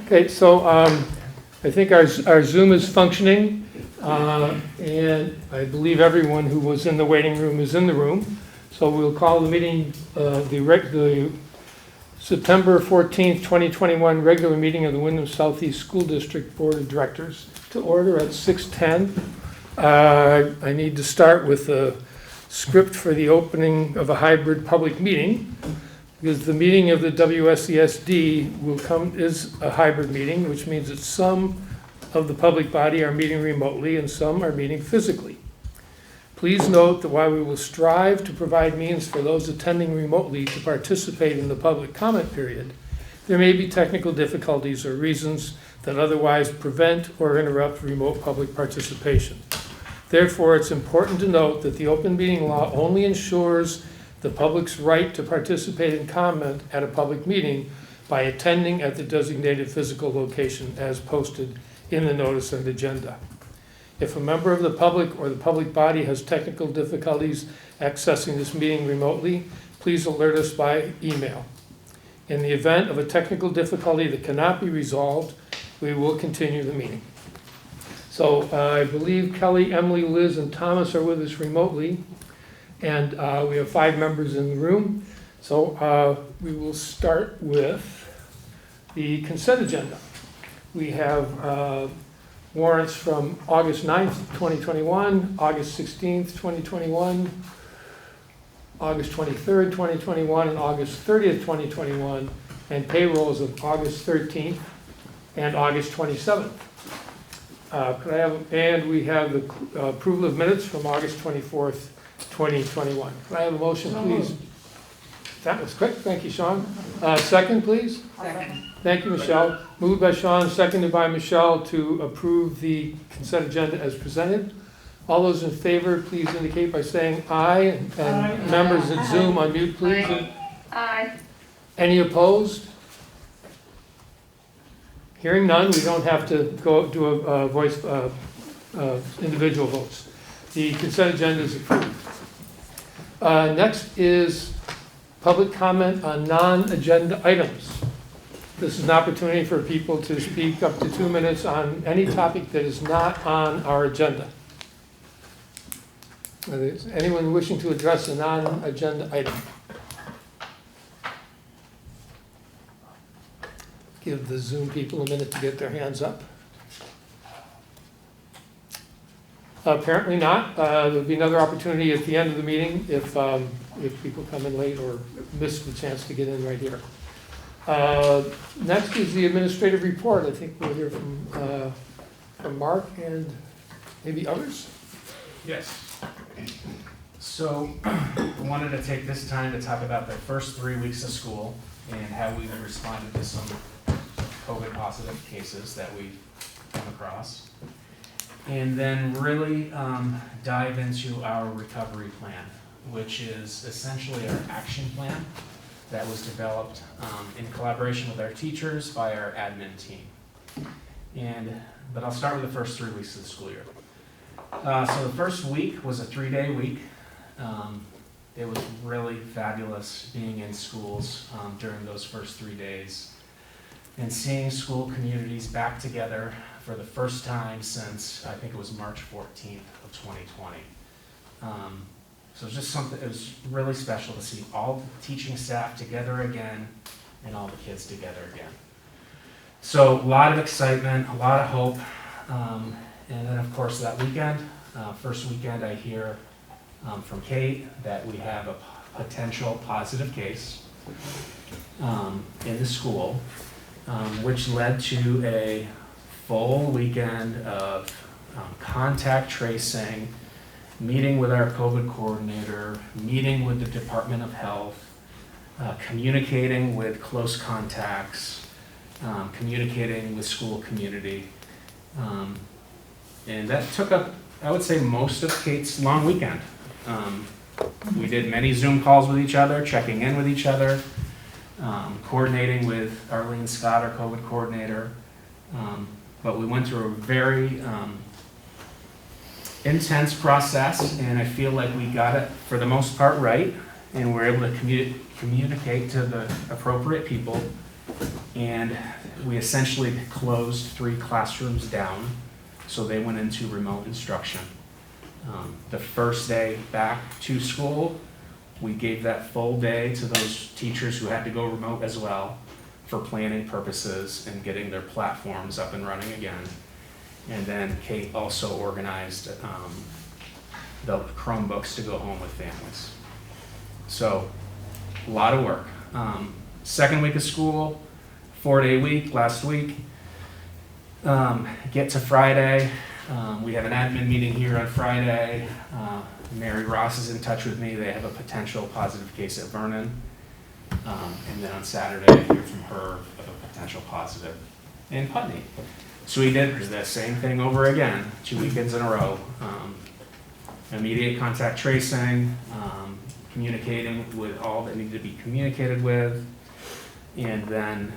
Okay, so I think our Zoom is functioning, and I believe everyone who was in the waiting room is in the room. So we'll call the meeting, the September 14th, 2021 regular meeting of the Windham Southeast School District Board of Directors to order at 6:10. I need to start with a script for the opening of a hybrid public meeting, because the meeting of the WSESD is a hybrid meeting, which means that some of the public body are meeting remotely and some are meeting physically. Please note that while we will strive to provide means for those attending remotely to participate in the public comment period, there may be technical difficulties or reasons that otherwise prevent or interrupt remote public participation. Therefore, it's important to note that the open meeting law only ensures the public's right to participate and comment at a public meeting by attending at the designated physical location as posted in the notice and agenda. If a member of the public or the public body has technical difficulties accessing this meeting remotely, please alert us by email. In the event of a technical difficulty that cannot be resolved, we will continue the meeting. So I believe Kelly, Emily, Liz, and Thomas are with us remotely, and we have 5 members in the room. So we will start with the consent agenda. We have warrants from August 9th, 2021, August 16th, 2021, August 23rd, 2021, and August 30th, 2021, and payrolls of August 13th and August 27th. And we have the approval of minutes from August 24th, 2021. Can I have a motion, please? That was quick. Thank you, Sean. Second, please. Second. Thank you, Michelle. Moved by Sean, seconded by Michelle to approve the consent agenda as presented. All those in favor, please indicate by saying aye. And Aye. members at Zoom, unmute, please. Aye. Any opposed? Hearing none, we don't have to go do a voice, individual votes. The consent agenda is approved. Next is public comment on non-agenda items. This is an opportunity for people to speak up to 2 minutes on any topic that is not on our agenda. Is anyone wishing to address a non-agenda item? Give the Zoom people a minute to get their hands up. Apparently not. There'll be another opportunity at the end of the meeting if people come in late or miss the chance to get in right here. Next is the administrative report. I think we'll hear from Mark and maybe others. Yes. So I wanted to take this time to talk about the first 3 weeks of school and how we responded to some COVID positive cases that we've come across. And then really dive into our recovery plan, which is essentially our action plan that was developed in collaboration with our teachers by our admin team. But I'll start with the first 3 weeks of the school year. So the first week was a 3-day week. It was really fabulous being in schools during those first 3 days and seeing school communities back together for the first time since I think it was March 14th of 2020. So it was just something, it was really special to see all the teaching staff together again and all the kids together again. So a lot of excitement, a lot of hope. And then of course that weekend, first weekend I hear from Kate that we have a potential positive case in the school, which led to a full weekend of contact tracing, meeting with our COVID coordinator, meeting with the Department of Health, communicating with close contacts, communicating with school community. And that took up, I would say, most of Kate's long weekend. We did many Zoom calls with each other, checking in with each other, coordinating with Arlene Scott, our COVID coordinator. But we went through a very intense process, and I feel like we got it for the most part right, and we're able to communicate to the appropriate people And we essentially closed 3 classrooms down, so they went into remote instruction. The first day back to school, we gave that full day to those teachers who had to go remote as well for planning purposes and getting their platforms up and running again. And then Kate also organized the Chromebooks to go home with families. So, a lot of work. Second week of school, 4-day week, last week. Get to Friday. We have an admin meeting here on Friday. Mary Ross is in touch with me. They have a potential positive case at Vernon. And then on Saturday, I hear from her of a potential positive in Putney. So we did the same thing over again, 2 weekends in a row. Immediate contact tracing, communicating with all that needed to be communicated with, and then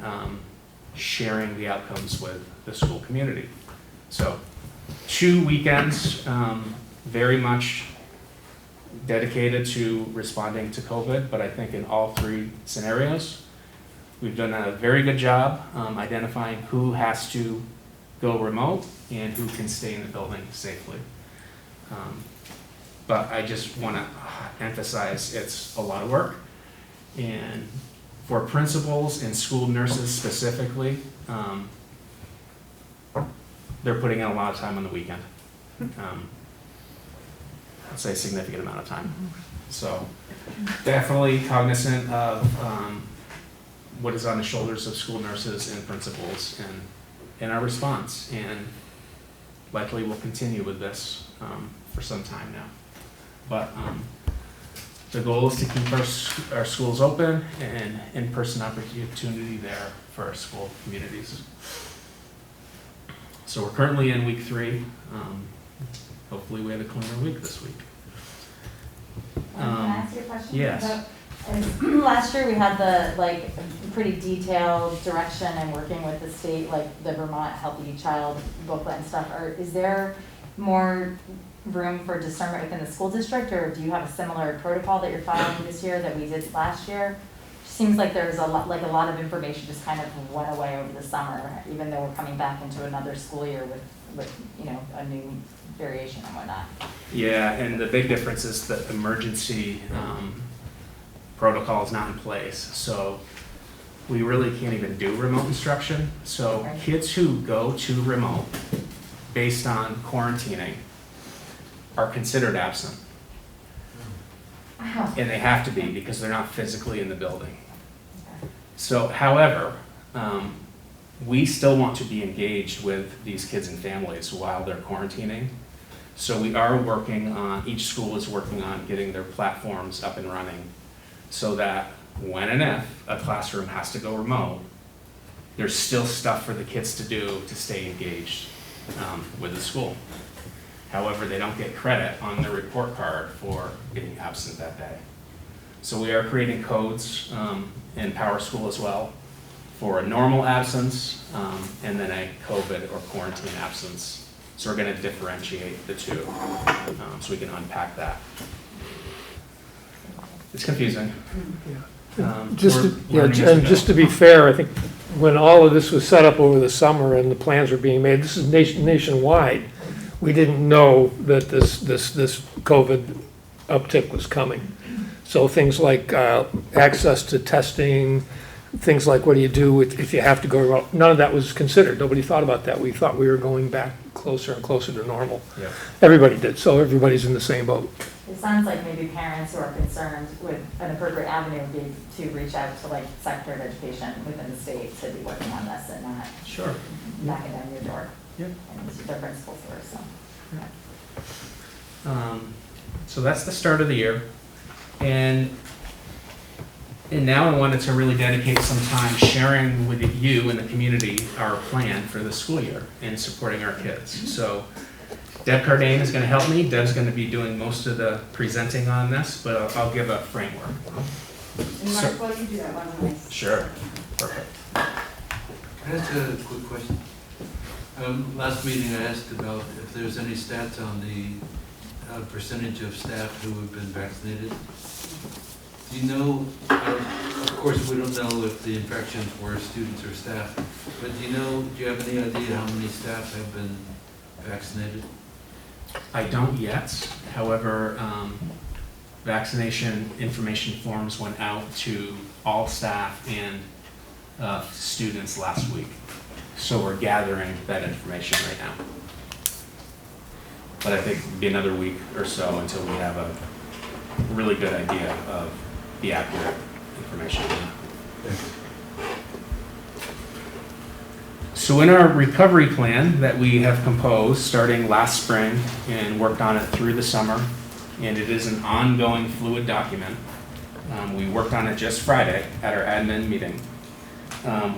sharing the outcomes with the school community. So 2 weekends, very much dedicated to responding to COVID, but I think in all 3 scenarios, we've done a very good job identifying who has to go remote and who can stay in the building safely. But I just want to emphasize it's a lot of work. And for principals and school nurses specifically, they're putting in a lot of time on the weekend. I'd say a significant amount of time. So definitely cognizant of what is on the shoulders of school nurses and principals and in our response. And likely we'll continue with this for some time now. But the goal is to keep our schools open and in-person opportunity there for our school communities. So we're currently in week 3. Hopefully we have a cleaner week this week. Can I ask you a question? Yes. Last year we had the pretty detailed direction and working with the state, like the Vermont Healthy Child booklet and stuff. Is there more room for discernment within the school district, or do you have a similar protocol that you're following this year that we did last year? Seems like there's a lot of information just kind of went away over the summer, even though we're coming back into another school year with a new variation and whatnot. Yeah, and the big difference is that emergency protocol is not in place. So we really can't even do remote instruction. So Okay. Kids who go to remote based on quarantining are considered absent. Wow. And they have to be because they're not physically in the building. Okay. So, however, we still want to be engaged with these kids and families while they're quarantining. So we are working on, each school is working on getting their platforms up and running so that when and if a classroom has to go remote, there's still stuff for the kids to do to stay engaged with the school. However, they don't get credit on their report card for being absent that day. So we are creating codes in Power School as well for a normal absence and then a COVID or quarantine absence. So we're going to differentiate the two so we can unpack that. It's confusing. Just to be fair, I think when all of this was set up over the summer and the plans were being made, this is nationwide. We didn't know that this COVID uptick was coming. So things like access to testing, things like what do you do if you have to go remote, none of that was considered. Nobody thought about that. We thought we were going back closer and closer to normal. Yeah. Everybody did, so everybody's in the same boat. It sounds like maybe parents who are concerned with an appropriate avenue would be to reach out to Secretary of Education within the state to be working on this and not Sure. knocking down your door. Yeah. And their principals first, so. So that's the start of the year. And now I wanted to really dedicate some time sharing with you and the community our plan for the school year and supporting our kids. So Deb Cardane is going to help me. Deb's going to be doing most of the presenting on this, but I'll give a framework. And Mark, while you do that, one nice. Sure. Perfect. Can I ask a quick question? Last meeting I asked about if there's any stats on the percentage of staff who have been vaccinated. Do you know, of course, we don't know if the infections were students or staff, but do you have any idea how many staff have been vaccinated? I don't yet. However, vaccination information forms went out to all staff and students last week. So we're gathering that information right now. But I think it'll be another week or so until we have a really good idea of the accurate information. So in our recovery plan that we have composed starting last spring and worked on it through the summer, and it is an ongoing fluid document. We worked on it just Friday at our admin meeting.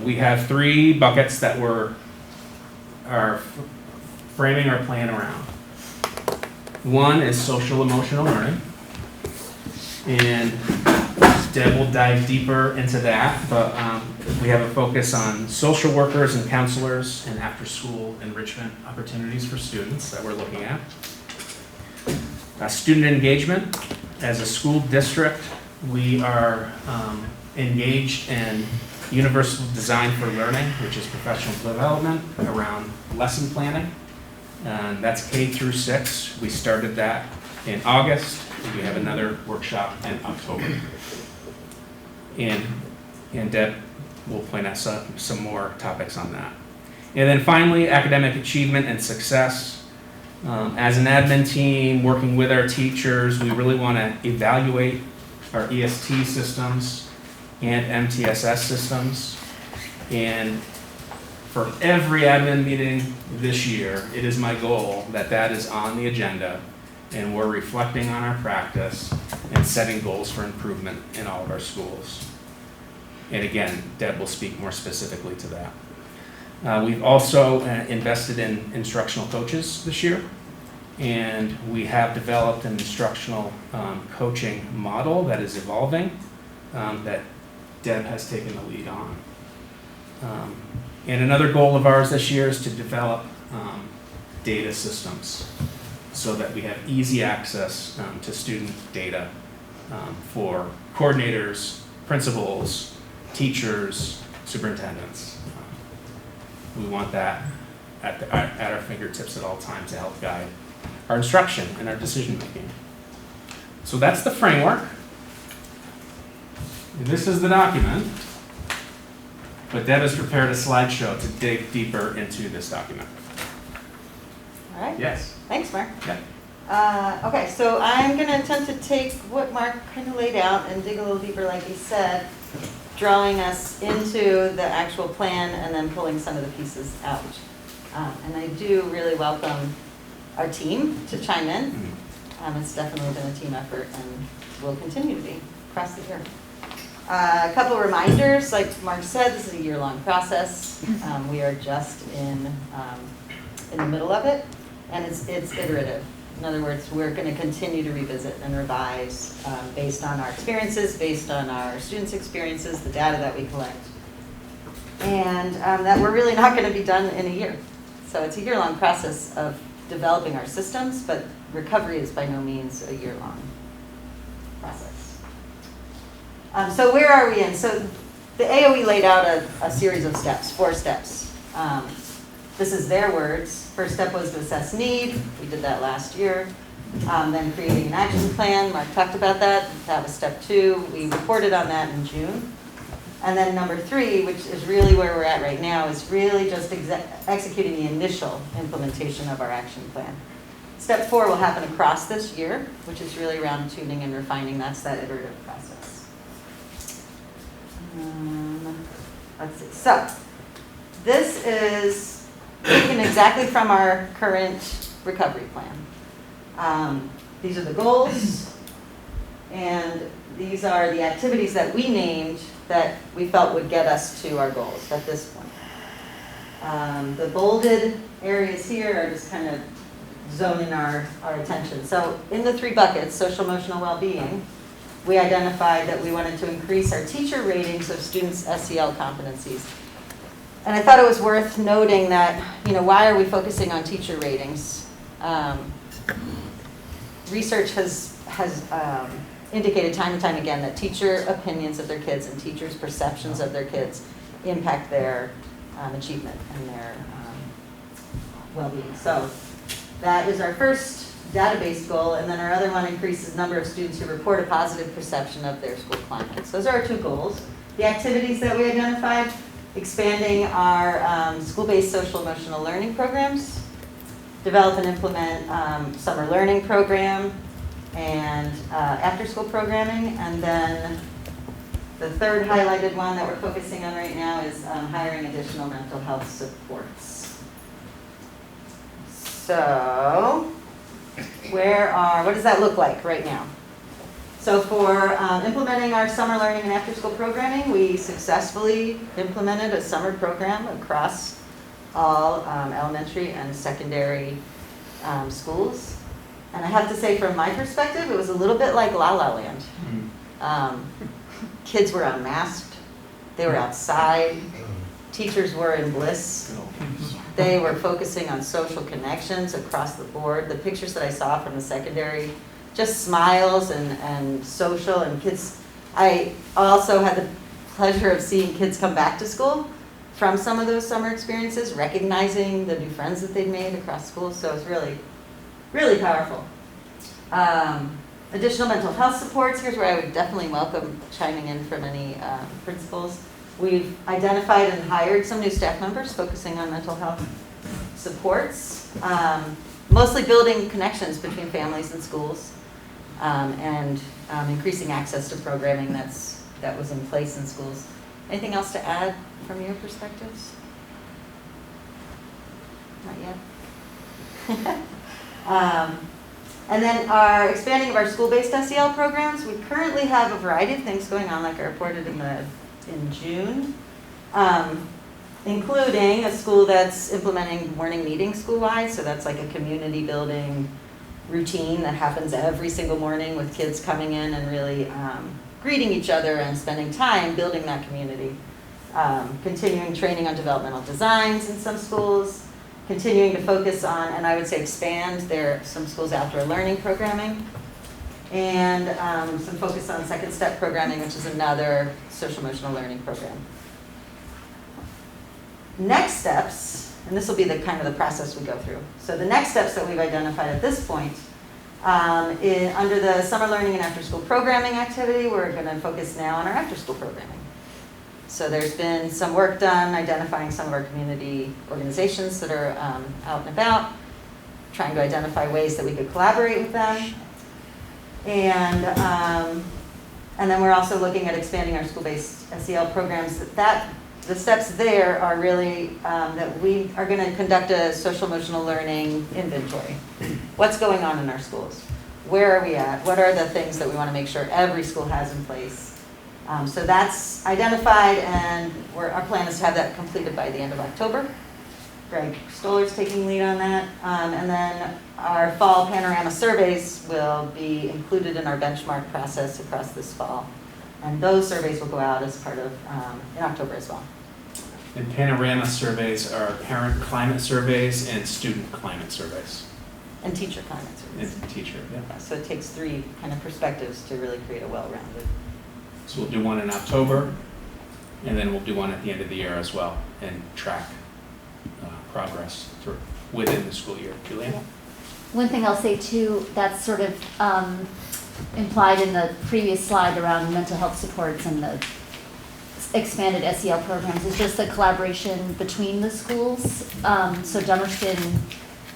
We have 3 buckets that are framing our plan around. One is social emotional learning, and Deb will dive deeper into that, but we have a focus on social workers and counselors and after-school enrichment opportunities for students that we're looking at. Student engagement. As a school district, we are engaged in Universal Design for Learning, which is professional development around lesson planning. And that's K through 6. We started that in August. We have another workshop in October. And Deb will point out some more topics on that. And then finally, academic achievement and success. As an admin team, working with our teachers, we really want to evaluate our EST systems and MTSS systems. And for every admin meeting this year, it is my goal that that is on the agenda and we're reflecting on our practice and setting goals for improvement in all of our schools. And again, Deb will speak more specifically to that. We've also invested in instructional coaches this year, and we have developed an instructional coaching model that is evolving that Deb has taken the lead on. And another goal of ours this year is to develop data systems so that we have easy access to student data for coordinators, principals, teachers, superintendents. We want that at our fingertips at all times to help guide our instruction and our decision making. So that's the framework. And this is the document. But Deb has prepared a slideshow to dig deeper into this document. All right. Yes. Thanks, Mark. Yeah. Okay, so I'm going to attempt to take what Mark kind of laid out and dig a little deeper, like he said, drawing us into the actual plan and then pulling some of the pieces out. And I do really welcome our team to chime in. It's definitely been a team effort and will continue to be across the year. A couple reminders, like Mark said, this is a year-long process. We are just in the middle of it, and it's iterative. In other words, we're going to continue to revisit and revise based on our experiences, based on our students' experiences, the data that we collect, and that we're really not going to be done in a year. So it's a year-long process of developing our systems, but recovery is by no means a year-long process. So where are we in? So the AOE laid out a series of steps, 4 steps. This is their words. First step was to assess need. We did that last year. Then creating an action plan. Mark talked about that. That was step 2. We reported on that in June. And then number 3, which is really where we're at right now, is really just executing the initial implementation of our action plan. Step 4 will happen across this year, which is really around tuning and refining. That's that iterative process. Let's see. So this is taken exactly from our current recovery plan. These are the goals, and these are the activities that we named that we felt would get us to our goals at this point. The bolded areas here are just kind of zoning our attention. So in the 3 buckets, social emotional well-being, we identified that we wanted to increase our teacher ratings of students' SEL competencies. And I thought it was worth noting that, why are we focusing on teacher ratings? Research has indicated time and time again that teacher opinions of their kids and teachers' perceptions of their kids impact their achievement and their well-being. So that is our first database goal, and then our other one increases number of students who report a positive perception of their school climate. So those are our two goals. The activities that we identified, expanding our school-based social emotional learning programs, develop and implement summer learning program, and after-school programming, and then the third highlighted one that we're focusing on right now is hiring additional mental health supports. So, what does that look like right now? So for implementing our summer learning and after-school programming, we successfully implemented a summer program across all elementary and secondary schools. And I have to say, from my perspective, it was a little bit like La La Land. Kids were unmasked, they were outside, teachers were in bliss. They were focusing on social connections across the board. The pictures that I saw from the secondary, just smiles and social, and kids. I also had the pleasure of seeing kids come back to school from some of those summer experiences, recognizing the new friends that they'd made across school. So it's really, really powerful. Additional mental health supports, here's where I would definitely welcome chiming in from any principals. We've identified and hired some new staff members focusing on mental health supports, mostly building connections between families and schools, and increasing access to programming that was in place in schools. Anything else to add from your perspectives? Not yet. And then our expanding of our school-based SEL programs. We currently have a variety of things going on, like I reported in June, including a school that's implementing morning meetings school-wide. So that's like a community building routine that happens every single morning with kids coming in and really greeting each other and spending time building that community. Continuing training on developmental designs in some schools. Continuing to focus on, and I would say expand some schools' outdoor learning programming, and some focus on second step programming, which is another social emotional learning program. Next steps, and this will be the kind of the process we go through. So the next steps that we've identified at this point, under the summer learning and after school programming activity, we're going to focus now on our after school programming. So there's been some work done identifying some of our community organizations that are out and about, trying to identify ways that we could collaborate with them. And then we're also looking at expanding our school-based SEL programs. The steps there are really that we are going to conduct a social emotional learning inventory. What's going on in our schools? Where are we at? What are the things that we want to make sure every school has in place? So that's identified, and our plan is to have that completed by the end of October. Greg Stoller's taking lead on that. And then our fall panorama surveys will be included in our benchmark process across this fall. And those surveys will go out as part of, in October as well. And panorama surveys are parent climate surveys and student climate surveys. And teacher climate surveys. And teacher, yeah. Yeah, so it takes three kind of perspectives to really create a well-rounded. So we'll do one in October, and then we'll do one at the end of the year as well, and track progress within the school year. Julian? One thing I'll say too, that's sort of implied in the previous slide around mental health supports and the expanded SEL programs, is just the collaboration between the schools. So Dummerston,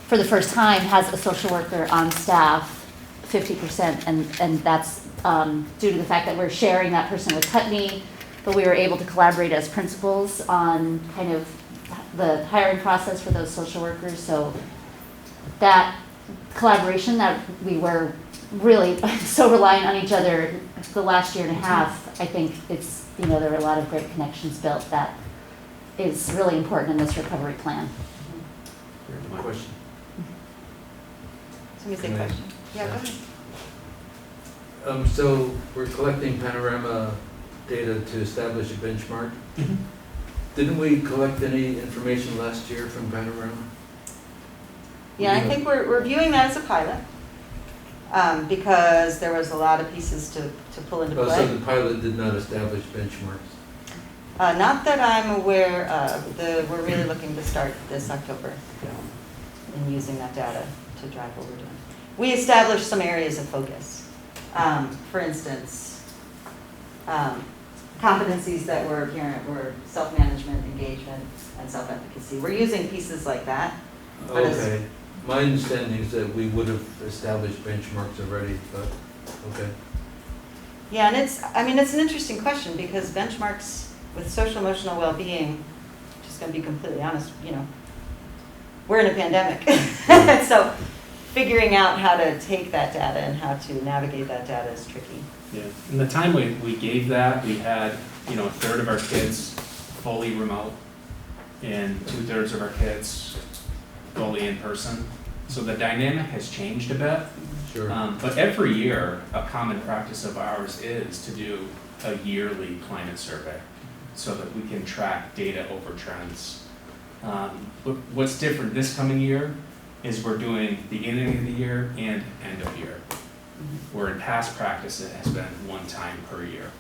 for the first time, has a social worker on staff, 50%, and that's due to the fact that we're sharing that person with Putney, but we were able to collaborate as principals on kind of the hiring process for those social workers. So that collaboration that we were really so reliant on each other the last year and a half, I think it's, there were a lot of great connections built that is really important in this recovery plan. Question. Somebody say Can I- question. Yeah, go ahead. So we're collecting panorama data to establish a benchmark. Mhm. Didn't we collect any information last year from panorama? Yeah, I think we're viewing that as a pilot. because there was a lot of pieces to pull into Oh, so play. the pilot did not establish benchmarks? Not that I'm aware of. We're really looking to start this October in using that data to drive what we're doing. We established some areas of focus. For instance, competencies that were apparent were self-management, engagement, and self-efficacy. We're using pieces like that. But it's- Okay. My understanding is that we would have established benchmarks already, but, okay. Yeah, and it's an interesting question because benchmarks with social emotional well-being, just gonna be completely honest, we're in a pandemic. So figuring out how to take that data and how to navigate that data is tricky. Yeah, in the time we gave that, we had, a third of our kids fully remote and 2/3 of our kids fully in person. So the dynamic has changed a bit. Sure. But every year, a common practice of ours is to do a yearly climate survey so that we can track data over trends. But what's different this coming year is we're doing beginning of the year and end of year. Where in past practice, it has been one time per year.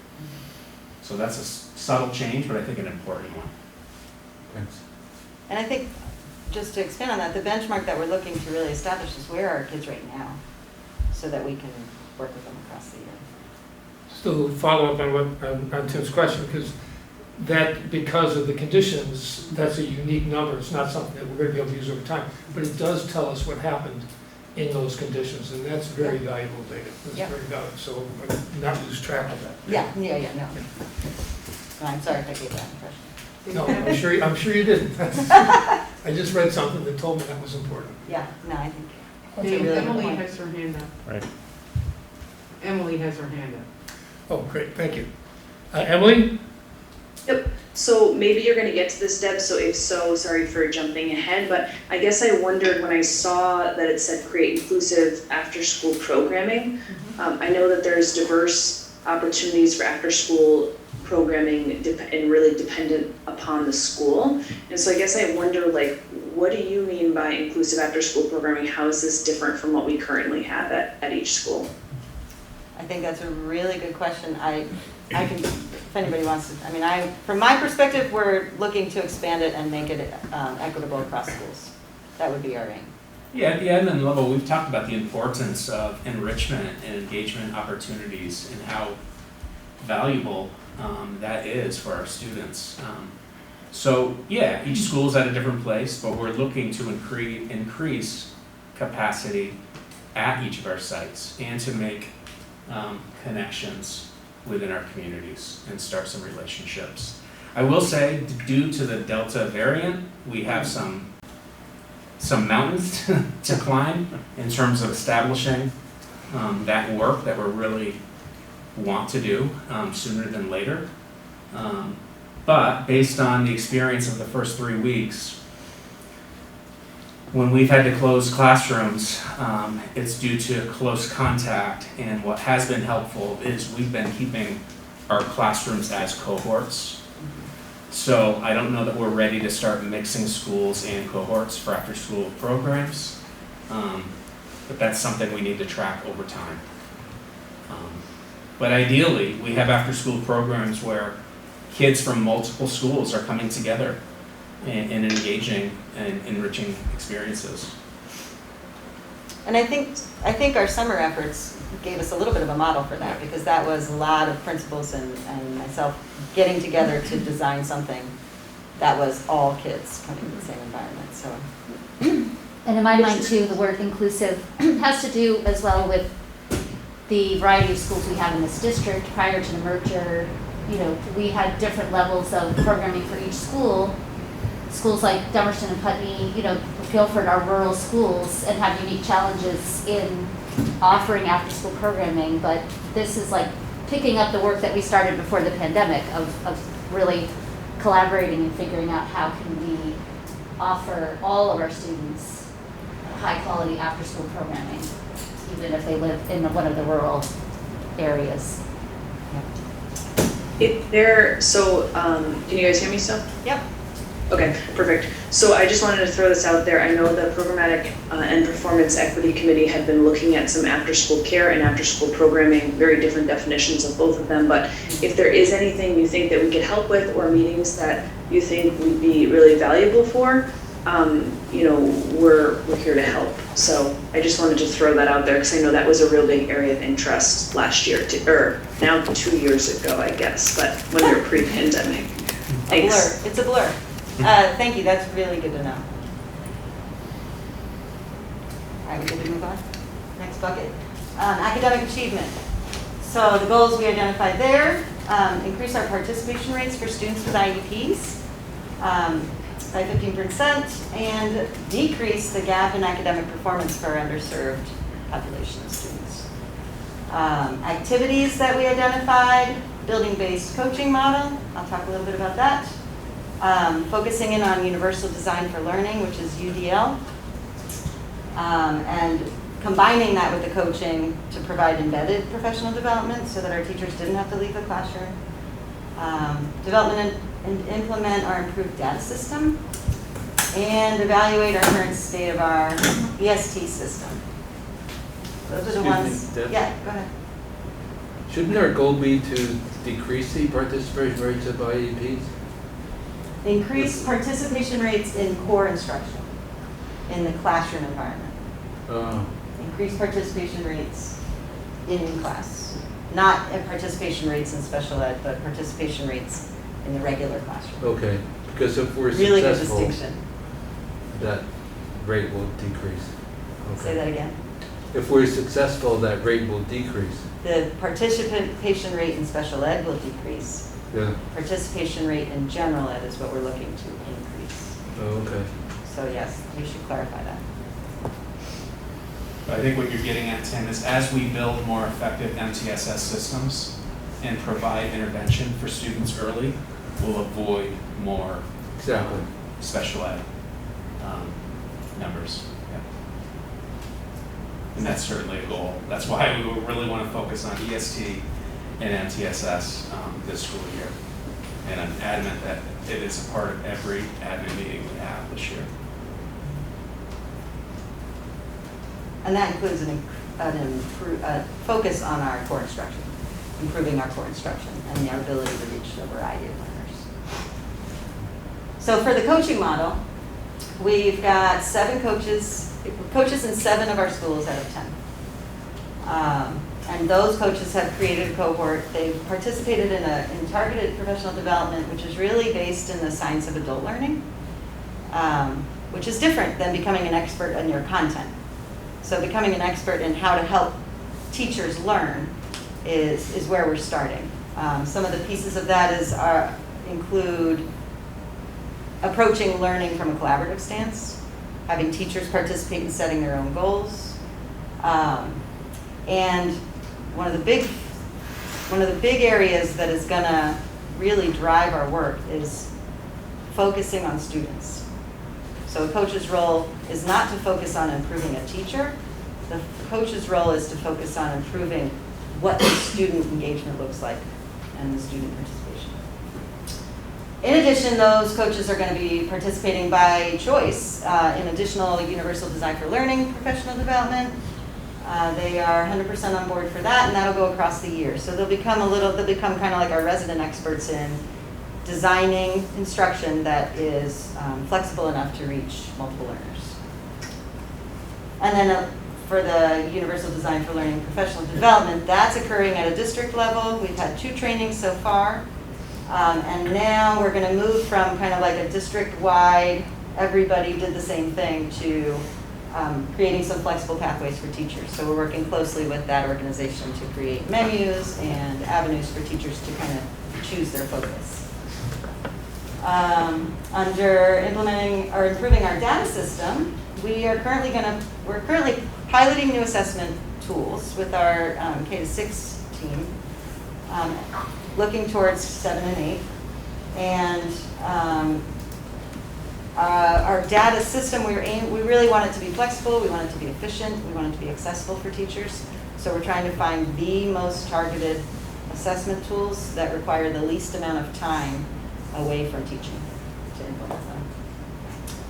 So that's a subtle change, but I think an important one. Thanks. And I think, just to expand on that, the benchmark that we're looking to really establish is where are our kids right now, so that we can work with them across the year. Still follow up on Tim's question, because of the conditions, that's a unique number. It's not something that we're going to be able to use over time, but it does tell us what happened in those conditions, and that's very valuable data. That's Yep. very valuable, so not lose track of that. Yeah, no. No, I'm sorry if I gave that impression. No, I'm sure you didn't. I just read something that told me that was important. Yeah, no, I think that's a Hey, really good Emily point. has her hand up. Right. Emily has her hand up. Oh, great, thank you. Emily? So maybe you're going to get to this, Deb, so if so, sorry for jumping ahead, but I guess I wondered when I saw that it said create inclusive after-school programming. I know that there's diverse opportunities for after-school programming and really dependent upon the school. And so I guess I wonder, what do you mean by inclusive after-school programming? How is this different from what we currently have at each school? I think that's a really good question. I can, if anybody wants to, from my perspective, we're looking to expand it and make it equitable across schools. That would be our aim. Yeah, at the admin level, we've talked about the importance of enrichment and engagement opportunities and how valuable that is for our students. So yeah, each school is at a different place, but we're looking to increase capacity at each of our sites and to make connections within our communities and start some relationships. I will say, due to the Delta variant, we have some mountains to climb in terms of establishing that work that we really want to do sooner than later. But based on the experience of the first 3 weeks, when we've had to close classrooms, it's due to close contact, and what has been helpful is we've been keeping our classrooms as cohorts. So I don't know that we're ready to start mixing schools and cohorts for after-school programs, but that's something we need to track over time. But ideally, we have after-school programs where kids from multiple schools are coming together and engaging and enriching experiences. And I think our summer efforts gave us a little bit of a model for that, because that was a lot of principals and myself getting together to design something that was all kids coming to the same environment. So, And in my mind too, the word inclusive has to do as well with the variety of schools we have in this district. Prior to the merger, we had different levels of programming for each school. Schools like Dummerston and Putney, Guilford are rural schools and have unique challenges in offering after-school programming, but this is like picking up the work that we started before the pandemic of really collaborating and figuring out how can we offer all of our students high-quality after-school programming, even if they live in one of the rural areas. Can you guys hear me still? yep. Okay, perfect. So I just wanted to throw this out there. I know the Programmatic and Performance Equity Committee had been looking at some after-school care and after-school programming, very different definitions of both of them. But if there is anything you think that we could help with, or meetings that you think would be really valuable for, we're here to help. So I just wanted to throw that out there because I know that was a real big area of interest last year, or now 2 years ago, I guess, but when we were pre-pandemic. A blur, Thanks. it's a blur. Thank you, that's really good to know. All right, we good to move on? Next bucket. Academic achievement. So the goals we identified there, increase our participation rates for students with IEPs by 15% and decrease the gap in academic performance for our underserved population of students. Activities that we identified, building-based coaching model, I'll talk a little bit about that. Focusing in on universal design for learning, which is UDL, and combining that with the coaching to provide embedded professional development so that our teachers didn't have to leave the classroom. Development and implement our improved data system, and evaluate our current state of our EST system. Those are the ones. Deb? Yeah, go ahead. Shouldn't our goal be to decrease the participation rates of IEPs? Increase participation rates in core instruction in the classroom environment. Increase participation rates in class. Not participation rates in special ed, but participation rates in the regular classroom. Okay, because if we're Really good successful, distinction. that rate will decrease. Say that again. If we're successful, that rate will decrease. The participation rate in special ed will decrease. Yeah. Participation rate in general ed is what we're looking to increase. Oh, okay. So yes, we should clarify that. I think what you're getting at, Tim, is as we build more effective MTSS systems and provide intervention for students early, we'll avoid more Exactly. special ed numbers. Yeah. And that's certainly a goal. That's why we really want to focus on EST and MTSS this school year. And I'm adamant that it is a part of every admin meeting we have this year. And that includes a focus on our core instruction, improving our core instruction and our ability to reach a variety of learners. So for the coaching model, we've got 7 coaches in 7 of our schools out of 10. And those coaches have created a cohort. They've participated in targeted professional development, which is really based in the science of adult learning, which is different than becoming an expert on your content. So becoming an expert in how to help teachers learn is where we're starting. Some of the pieces of that include approaching learning from a collaborative stance, having teachers participate in setting their own goals, and one of the big areas that is going to really drive our work is focusing on students. So a coach's role is not to focus on improving a teacher. The coach's role is to focus on improving what the student engagement looks like and the student participation. In addition, those coaches are going to be participating by choice in additional universal design for learning professional development. They are 100% on board for that, and that'll go across the year. So they'll become kind of like our resident experts in designing instruction that is flexible enough to reach multiple learners. And then for the Universal Design for Learning Professional Development, that's occurring at a district level. We've had 2 trainings so far. And now we're going to move from kind of like a district-wide, everybody did the same thing, to creating some flexible pathways for teachers. So we're working closely with that organization to create menus and avenues for teachers to kind of choose their focus. Under implementing or improving our data system, we're currently piloting new assessment tools with our K-6 team, looking towards 7 and 8. And our data system, we really want it to be flexible, we want it to be efficient, we want it to be accessible for teachers. So we're trying to find the most targeted assessment tools that require the least amount of time away from teaching to implement them.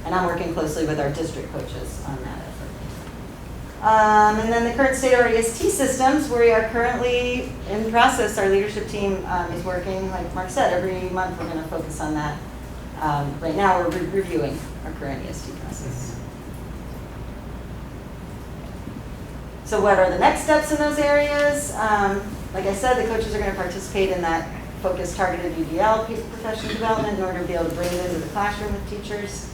And I'm working closely with our district coaches on that effort. And then the current state of our EST systems, we are currently in process. Our leadership team is working, like Mark said, every month we're going to focus on that. Right now we're reviewing our current EST process. So what are the next steps in those areas? Like I said, the coaches are going to participate in that focused targeted UDL piece of professional development in order to be able to bring it into the classroom with teachers.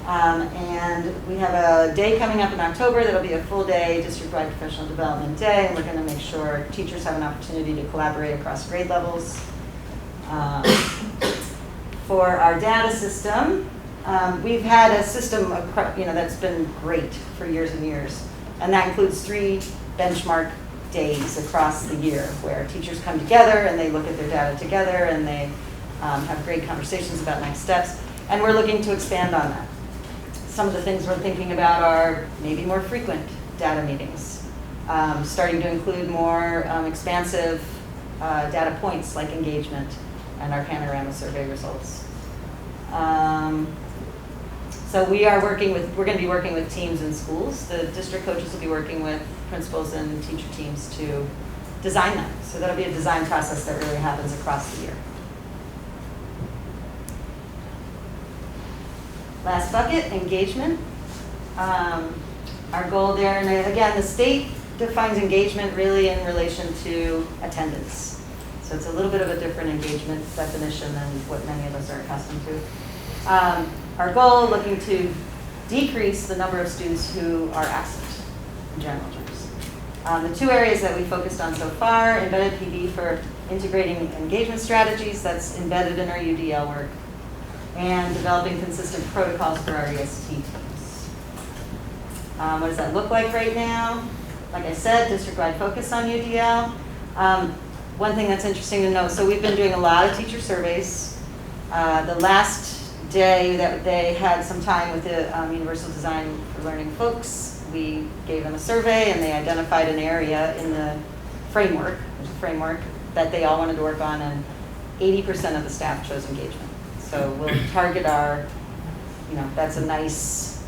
And we have a day coming up in October that'll be a full day district-wide professional development day, and we're going to make sure teachers have an opportunity to collaborate across grade levels. For our data system, we've had a system that's been great for years and years, and that includes 3 benchmark days across the year where teachers come together and they look at their data together and they have great conversations about next steps, and we're looking to expand on that. Some of the things we're thinking about are maybe more frequent data meetings, starting to include more expansive data points like engagement and our panorama survey results. So we're going to be working with teams in schools. The district coaches will be working with principals and teacher teams to design that. So that'll be a design process that really happens across the year. Last bucket, engagement. Our goal there, and again, the state defines engagement really in relation to attendance. So it's a little bit of a different engagement definition than what many of us are accustomed to. Our goal, looking to decrease the number of students who are absent in general terms. The 2 areas that we focused on so far, embedded PD for integrating engagement strategies, that's embedded in our UDL work, and developing consistent protocols for our EST teams. What does that look like right now? Like I said, district-wide focus on UDL. One thing that's interesting to note, so we've been doing a lot of teacher surveys. The last day that they had some time with the Universal Design for Learning folks, we gave them a survey and they identified an area in the framework, there's a framework that they all wanted to work on, and 80% of the staff chose engagement. So we'll target our, that's a nice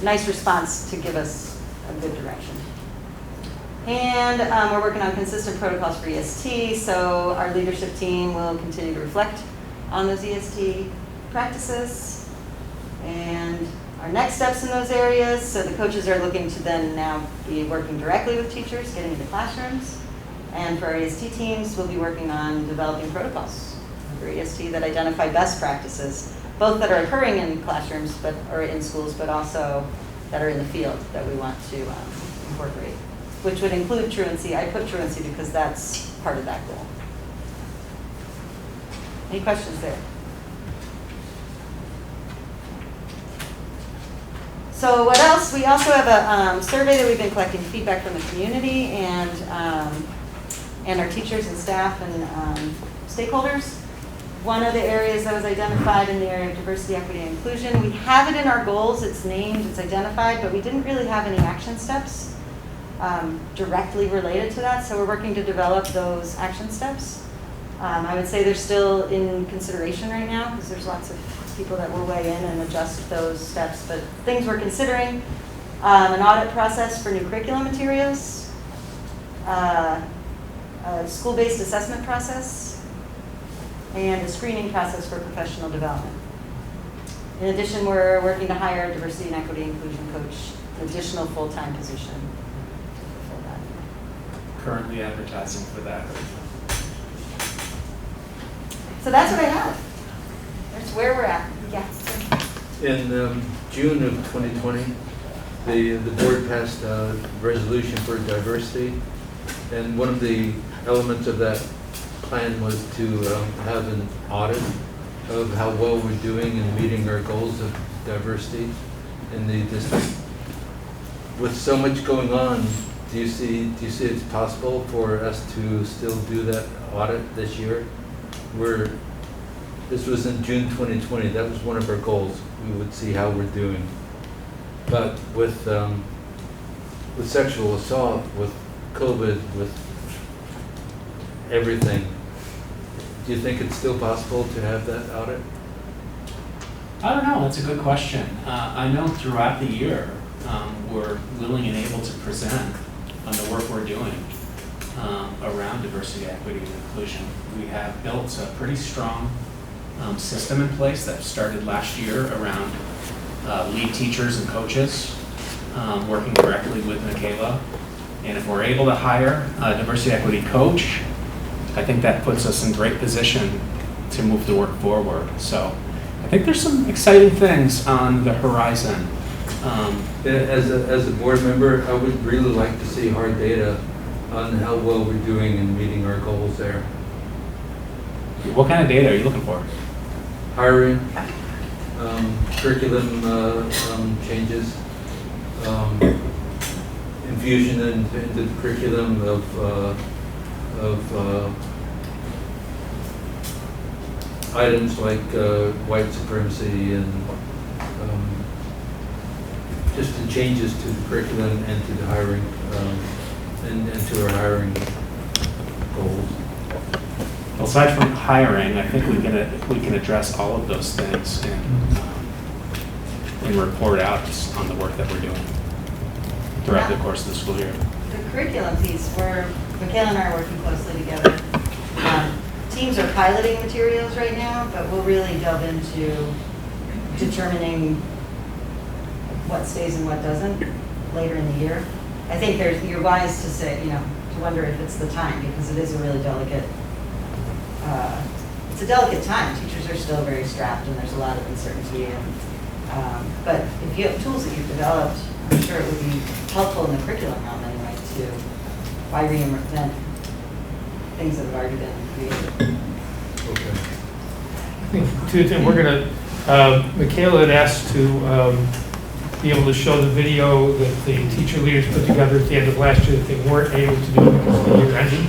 response to give us a good direction. And we're working on consistent protocols for EST, so our leadership team will continue to reflect on those EST practices. And our next steps in those areas, so the coaches are looking to then now be working directly with teachers, getting into classrooms. And for our EST teams, we'll be working on developing protocols for EST that identify best practices, both that are occurring in classrooms or in schools, but also that are in the field that we want to incorporate, which would include truancy. I put truancy because that's part of that goal. Any questions there? So what else? We also have a survey that we've been collecting feedback from the community and our teachers and staff and stakeholders. One of the areas that was identified in the area of diversity, equity, and inclusion, we have it in our goals, it's named, it's identified, but we didn't really have any action steps directly related to that, so we're working to develop those action steps. I would say they're still in consideration right now because there's lots of people that will weigh in and adjust those steps, but things we're considering, an audit process for new curriculum materials, a school-based assessment process, and a screening process for professional development. In addition, we're working to hire a diversity and equity inclusion coach, an additional full-time position to fulfill that. Currently advertising for that. So that's what I have. That's where we're at. Yeah. In June of 2020, the board passed a resolution for diversity, and one of the elements of that plan was to have an audit of how well we're doing in meeting our goals of diversity in the district. With so much going on, do you see it's possible for us to still do that audit this year? This was in June 2020. That was one of our goals. We would see how we're doing. But with sexual assault, with COVID, with everything, do you think it's still possible to have that audit? I don't know, that's a good question. I know throughout the year, we're willing and able to present on the work we're doing around diversity, equity, and inclusion. We have built a pretty strong system in place that started last year around lead teachers and coaches, working directly with Michaela. And if we're able to hire a diversity, equity coach, I think that puts us in great position to move the work forward. So I think there's some exciting things on the horizon. As a board member, I would really like to see hard data on how well we're doing in meeting our goals there. What kind of data are you looking for? Hiring, curriculum changes, infusion into the curriculum of items like white supremacy and just the changes to the curriculum and to the hiring and to our hiring goals. Well, aside from hiring, I think we can address all of those things and report out on the work that we're doing throughout the course of the school year. The curriculum piece, where Michaela and I are working closely together. Teams are piloting materials right now, but we'll really delve into determining what stays and what doesn't later in the year. I think you're wise to say, to wonder if it's the time, because it is a really delicate, it's a delicate time. Teachers are still very strapped and there's a lot of uncertainty. But if you have tools that you've developed, I'm sure it would be helpful in the curriculum realm anyway to why reinvent things that have already been created. Okay. I think we're gonna, Michaela had asked to be able to show the video that the teacher leaders put together at the end of last year that they weren't able to do because the year ended.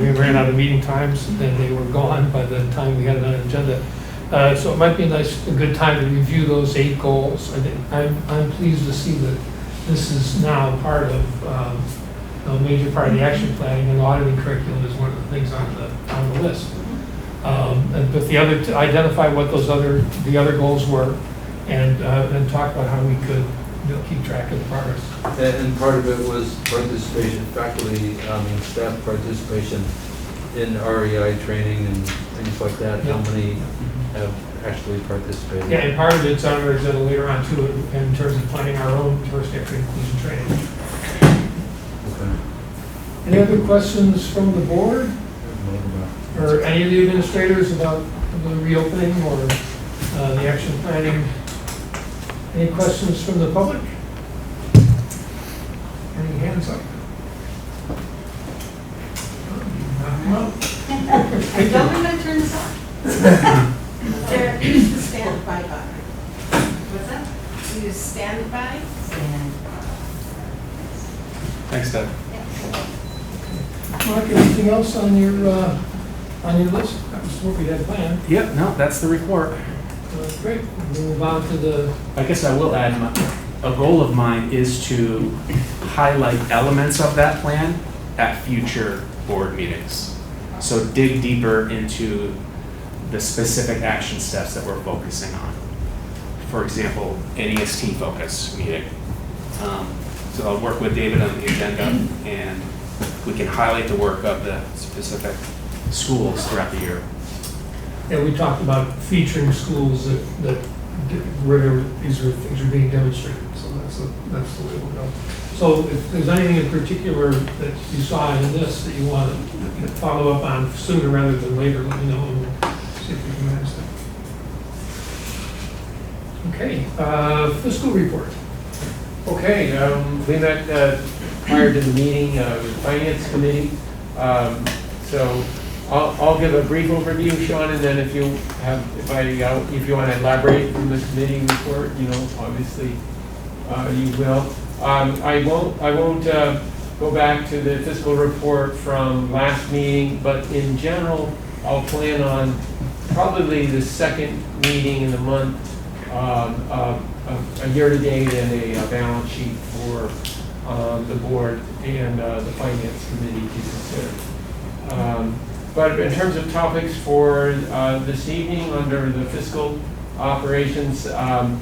We ran out of meeting times and they were gone by the time we had it on an agenda. So it might be a good time to review those 8 goals. I think I'm pleased to see that this is now part of a major part of the action planning, and auditing curriculum is one of the things on the list. But to identify what the other goals were, and talk about how we could keep track of the progress. And part of it was participation, faculty and staff participation in REI training and things like that. Yeah. How many have actually participated? Yeah, and part of it's on our agenda later on too, in terms of planning our own diversity, equity, inclusion training. Okay. Any other questions from the board or any of the administrators about the reopening or the action planning? Any questions from the public? Any hands up? Well, I don't know how to turn this on. There is the standby button. What's that? You just stand by. Thanks, Deb. Mark, anything else on your list? That was what we had planned. Yep, no, that's the report. Great. We'll move on to the. I guess I will add, a goal of mine is to highlight elements of that plan at future board meetings. So dig deeper into the specific action steps that we're focusing on. For example, NEST focus meeting. So I'll work with David on the agenda and we can highlight the work of the specific schools throughout the year. And we talked about featuring schools that where these things are being demonstrated. So that's the way we'll go. So if there's anything in particular that you saw in this that you want to follow up on sooner rather than later, let me know and we'll see if we can manage that. Okay, fiscal report. Okay, we met prior to the meeting with the Finance Committee. So I'll give a brief overview, Sean, and then if you want to elaborate from the committee report, obviously you will. I won't go back to the fiscal report from last meeting, but in general, I'll plan on probably the second meeting in the month, a year-to-date and a balance sheet for the board and the Finance Committee to consider. But in terms of topics for this evening under the fiscal operations. The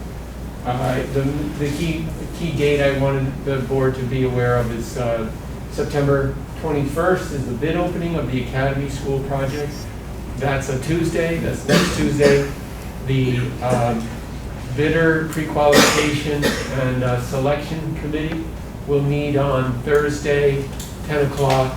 key date I wanted the board to be aware of is September 21st is the bid opening of the Academy School project. That's a Tuesday, that's next Tuesday. The bidder pre-qualification and selection committee will meet on Thursday, 10 o'clock,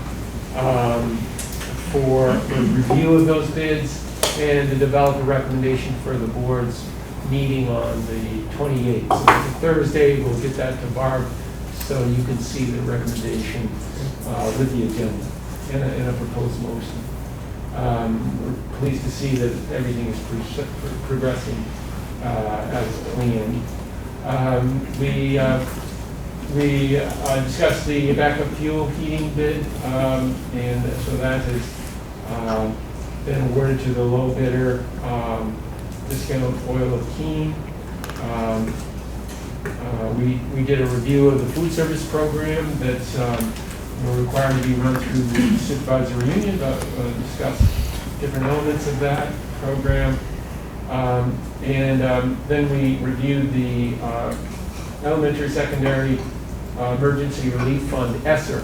for a review of those bids and to develop a recommendation for the board's meeting on the 28th. So it's a Thursday, we'll get that to Barb so you can see the recommendation with the agenda and a proposed motion. We're pleased to see that everything is progressing as planned. We discussed the backup fuel heating bid, and so that has been awarded to the low bidder, Discount Oil of Keene. We did a review of the food service program that's required to be run through the supervisory union, but discuss different elements of that program. Then we reviewed the elementary, secondary emergency relief fund, ESSER,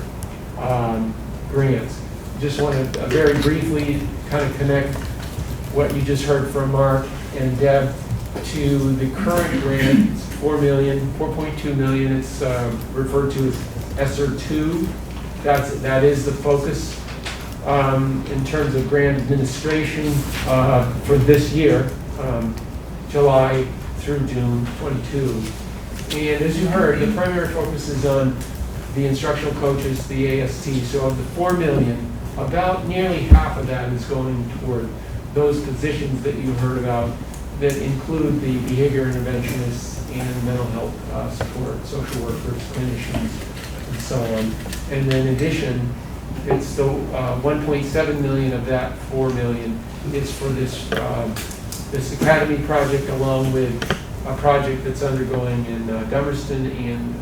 grants. Just want to very briefly kind of connect what you just heard from Mark and Deb to the current grant. It's $4.2 million. It's referred to as ESSER 2. That is the focus in terms of grant administration for this year, July through June 22. And as you heard, the primary focus is on the instructional coaches, the AST. So of the $4 million, about nearly half of that is going toward those positions that you heard about that include the behavior interventionists and mental health support, social workers, clinicians, and so on. And then in addition, it's the 1.7 million of that 4 million is for this this academy project, along with a project that's undergoing in Dummerston and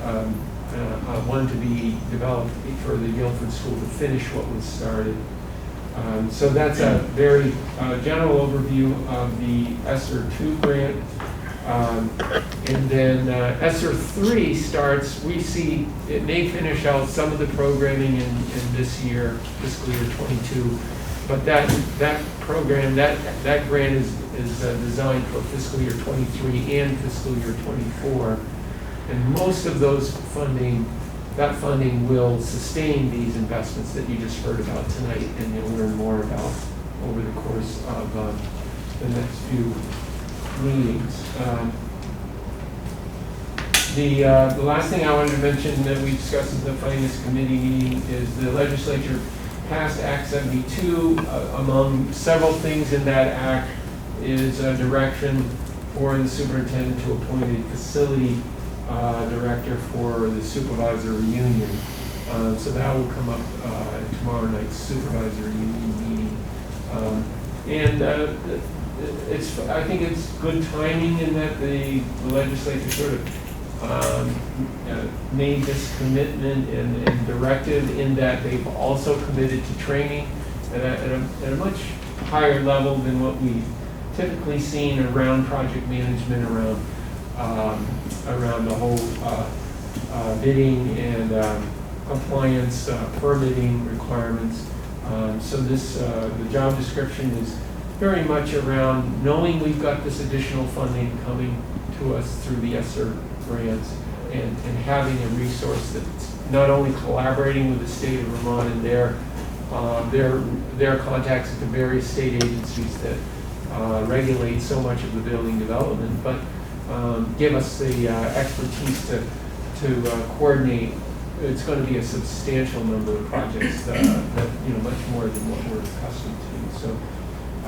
one to be developed for the Guilford school to finish what was started. So that's a very general overview of the ESSER 2 grant. And then ESSER 3 starts, we see it may finish out some of the programming in this year, fiscal year 22, but that program, that grant is designed for fiscal year 23 and fiscal year 24. And most of that funding will sustain these investments that you just heard about tonight, and you'll learn more about over the course of the next few meetings. The last thing I wanted to mention that we discussed at the Finance Committee meeting is the legislature passed Act 72. Among several things in that act is a direction for the superintendent to appoint a facility director for the supervisory union. So that will come up at tomorrow night's supervisory union meeting. I think it's good timing in that the legislature sort of made this commitment and directive in that they've also committed to training at a much higher level than what we've typically seen around project management, around the whole bidding and compliance, permitting requirements. So the job description is very much around knowing we've got this additional funding coming to us through the ESSER grants and having a resource that's not only collaborating with the state of Vermont and their contacts at the various state agencies that regulate so much of the building development, but give us the expertise to coordinate. It's going to be a substantial number of projects that much more than what we're accustomed to. So I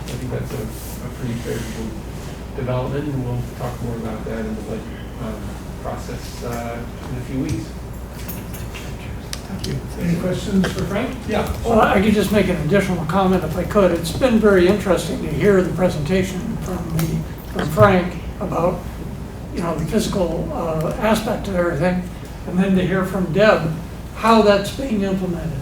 think that's a pretty favorable development, and we'll talk more about that in the budget process in a few weeks. Thank you. Any questions for Frank? Yeah, well, I could just make an additional comment if I could. It's been very interesting to hear the presentation from Frank about, the physical aspect of everything, and then to hear from Deb how that's being implemented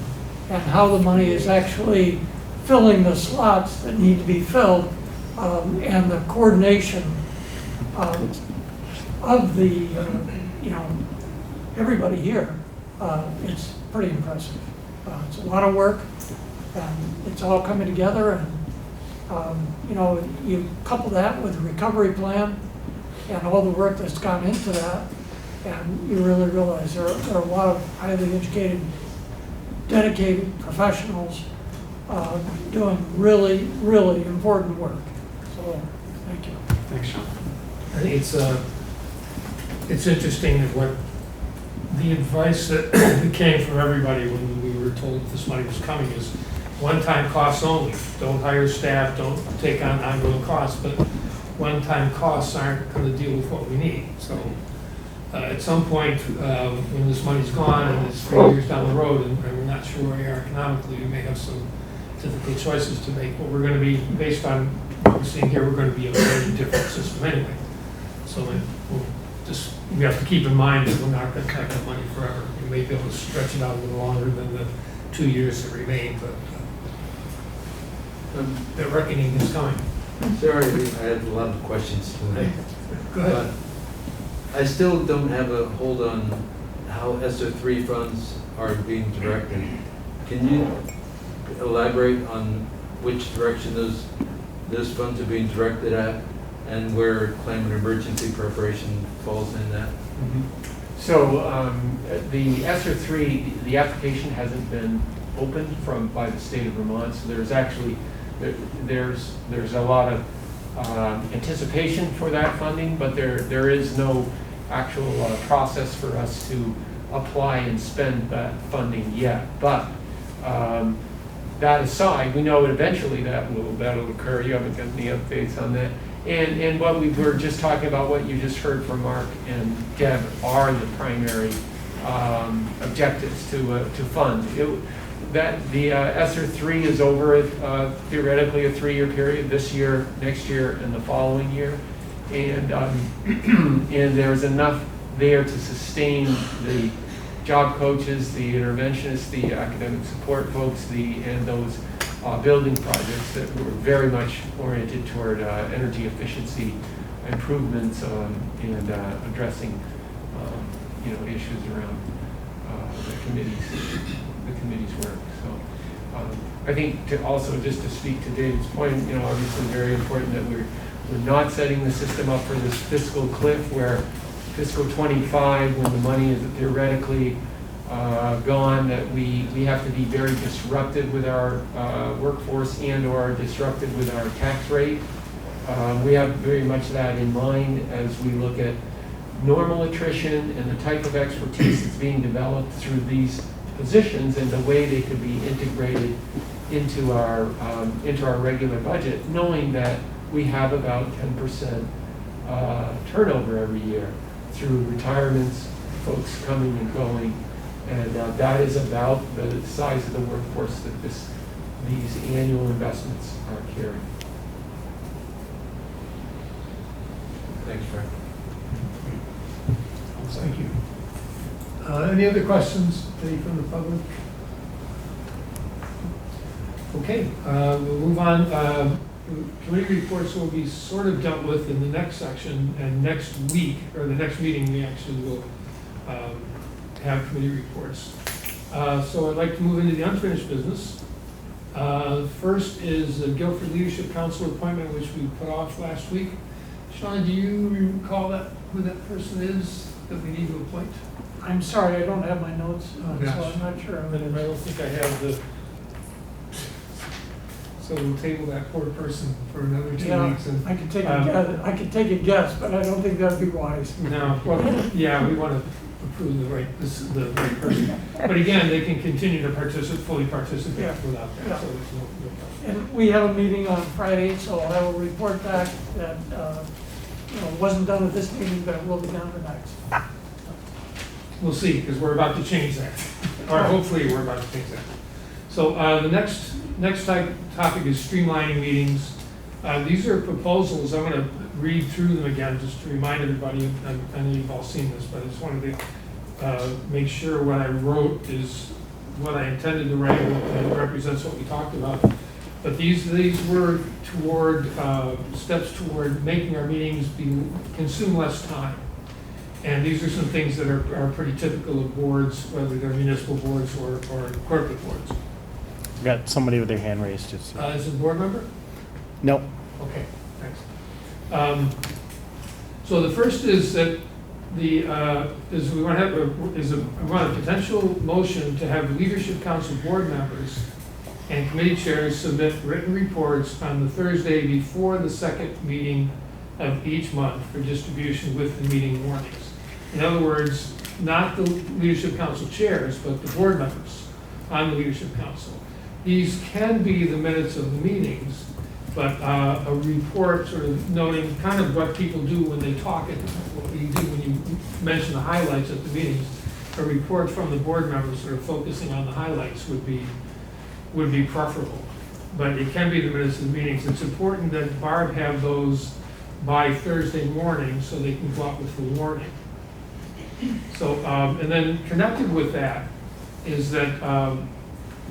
and how the money is actually filling the slots that need to be filled and the coordination of the, everybody here, it's pretty impressive. It's a lot of work, and it's all coming together, and, you couple that with the recovery plan and all the work that's gone into that, and you really realize there are a lot of highly educated, dedicated professionals doing really, really important work. So, thank you. Thanks, Sean. I think it's interesting that what the advice that came from everybody when we were told this money was coming is one-time costs only. Don't hire staff, don't take on ongoing costs, but one-time costs aren't going to deal with what we need. So at some point, when this money's gone and it's 3 years down the road and we're not sure where we are economically, we may have some difficult choices to make. But we're going to be, based on what we're seeing here, we're going to be a very different system anyway. So we have to keep in mind that we're not going to have that money forever. We may be able to stretch it out a little longer than the 2 years that remain, but the reckoning is coming. Sorry, I have a lot of questions tonight. Go ahead. But I still don't have a hold on how ESSER 3 funds are being directed. Can you elaborate on which direction those funds are being directed at and where climate emergency preparation falls in that? So the ESSER 3, the application hasn't been opened by the state of Vermont, so there's actually there's a lot of anticipation for that funding, but there is no actual process for us to apply and spend that funding yet. But that aside, we know eventually that'll occur. You haven't got any updates on that. And what we were just talking about, what you just heard from Mark and Deb, are the primary objectives to fund. The ESSER 3 is over theoretically a 3-year period, this year, next year, and the following year. And and there's enough there to sustain the job coaches, the interventionists, the academic support folks, and those building projects that were very much oriented toward energy efficiency improvements and addressing issues around the committee's work. So I think just to speak to David's point, obviously very important that we're not setting the system up for this fiscal cliff where fiscal 25, when the money is theoretically gone, that we have to be very disruptive with our workforce and/or disruptive with our tax rate. We have very much that in mind as we look at normal attrition and the type of expertise that's being developed through these positions and the way they could be integrated into our regular budget, knowing that we have about 10% turnover every year through retirements, folks coming and going. And that is about the size of the workforce that these annual investments are carrying. Thanks, Frank. Thank you. Any other questions from the public? Okay, we'll move on. Committee reports will be sort of dealt with in the next section, and next week, or the next meeting, we actually will have committee reports. So I'd like to move into the unfinished business. First is the Guilford Leadership Council appointment, which we put off last week. Sean, do you recall who that person is that we need to appoint? I'm sorry, I don't have my notes, so I'm not sure. I don't think I have the... So we'll table that poor person for another 2 weeks. And, I could take a guess, but I don't think that'd be wise. No, well, yeah, we want to approve the right person. But again, they can continue to fully participate without that. Yeah. So there's no problem. And we have a meeting on Friday, so I will report back that wasn't done at this meeting, but it will be done the next. We'll see, because we're about to change that. Or hopefully we're about to change that. So the next topic is streamlining meetings. These are proposals. I'm going to read through them again just to remind everybody. I know you've all seen this, but I just wanted to make sure what I wrote is what I intended to write and it represents what we talked about. But these were toward, steps toward making our meetings consume less time. And these are some things that are pretty typical of boards, whether they're municipal boards or corporate boards. We've got somebody with their hand raised. Just Is it a board member? no. Okay, thanks. So the first is that we want a potential motion to have the Leadership Council board members and committee chairs submit written reports on the Thursday before the second meeting of each month for distribution with the meeting warnings. In other words, not the Leadership Council chairs, but the board members on the Leadership Council. These can be the minutes of the meetings, but a report sort of noting kind of what people do when they talk, and what you do when you mention the highlights at the meetings. A report from the board members sort of focusing on the highlights would be preferable. But it can be the minutes of the meetings. It's important that Barb have those by Thursday morning so they can go out with the warning. So, and then connected with that is that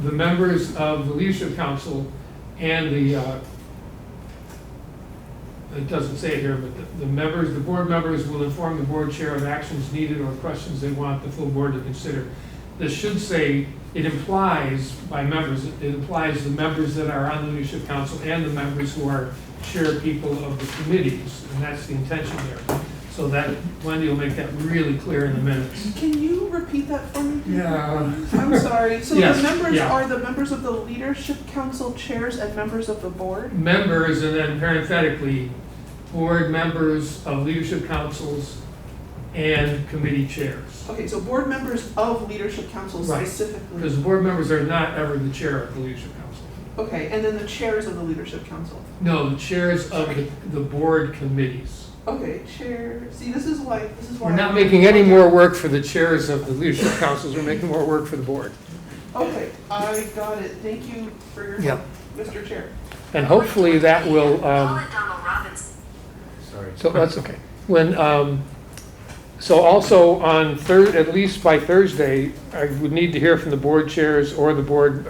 the members of the Leadership Council and it doesn't say it here, but the board members will inform the board chair of actions needed or questions they want the full board to consider. This should say, it implies by members, it implies the members that are on the Leadership Council and the members who are chair people of the committees, and that's the intention there. So that, Wendy will make that really clear in the minutes. Can you repeat that for me? Yeah. I'm sorry. So Yes, the members yeah. are the members of the Leadership Council chairs and members of the board? Members, and then parenthetically, board members of Leadership Councils and committee chairs. Okay, so board members of Leadership Council Right. specifically. Because the board members are not ever the chair of the Leadership Council. Okay, and then the chairs of the Leadership Council. No, the chairs of the board committees. Okay, chair. See, this is why. We're not making any more work for the chairs of the Leadership Councils, we're making more work for the board. Okay, I got it. Thank you for your Yeah. help, Mr. Chair. And hopefully that will, Sorry. so that's okay. When, so also on at least by Thursday, I would need to hear from the board chairs or the board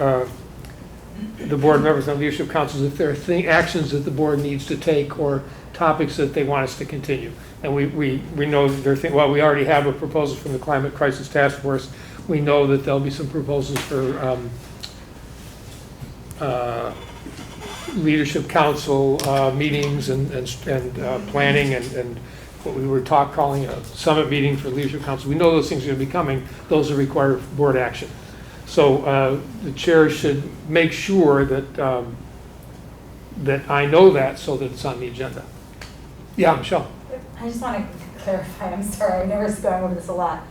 members on Leadership Councils if there are actions that the board needs to take or topics that they want us to continue. And we know that well, we already have a proposal from the Climate Crisis Task Force. We know that there'll be some proposals for Leadership Council meetings and planning and what we were calling a summit meeting for Leadership Council. We know those things are going to be coming. Those are required board action. So the chair should make sure that that I know that so that it's on the agenda. Yeah, Michelle. I just want to clarify, I'm sorry, I know we're going over this a lot.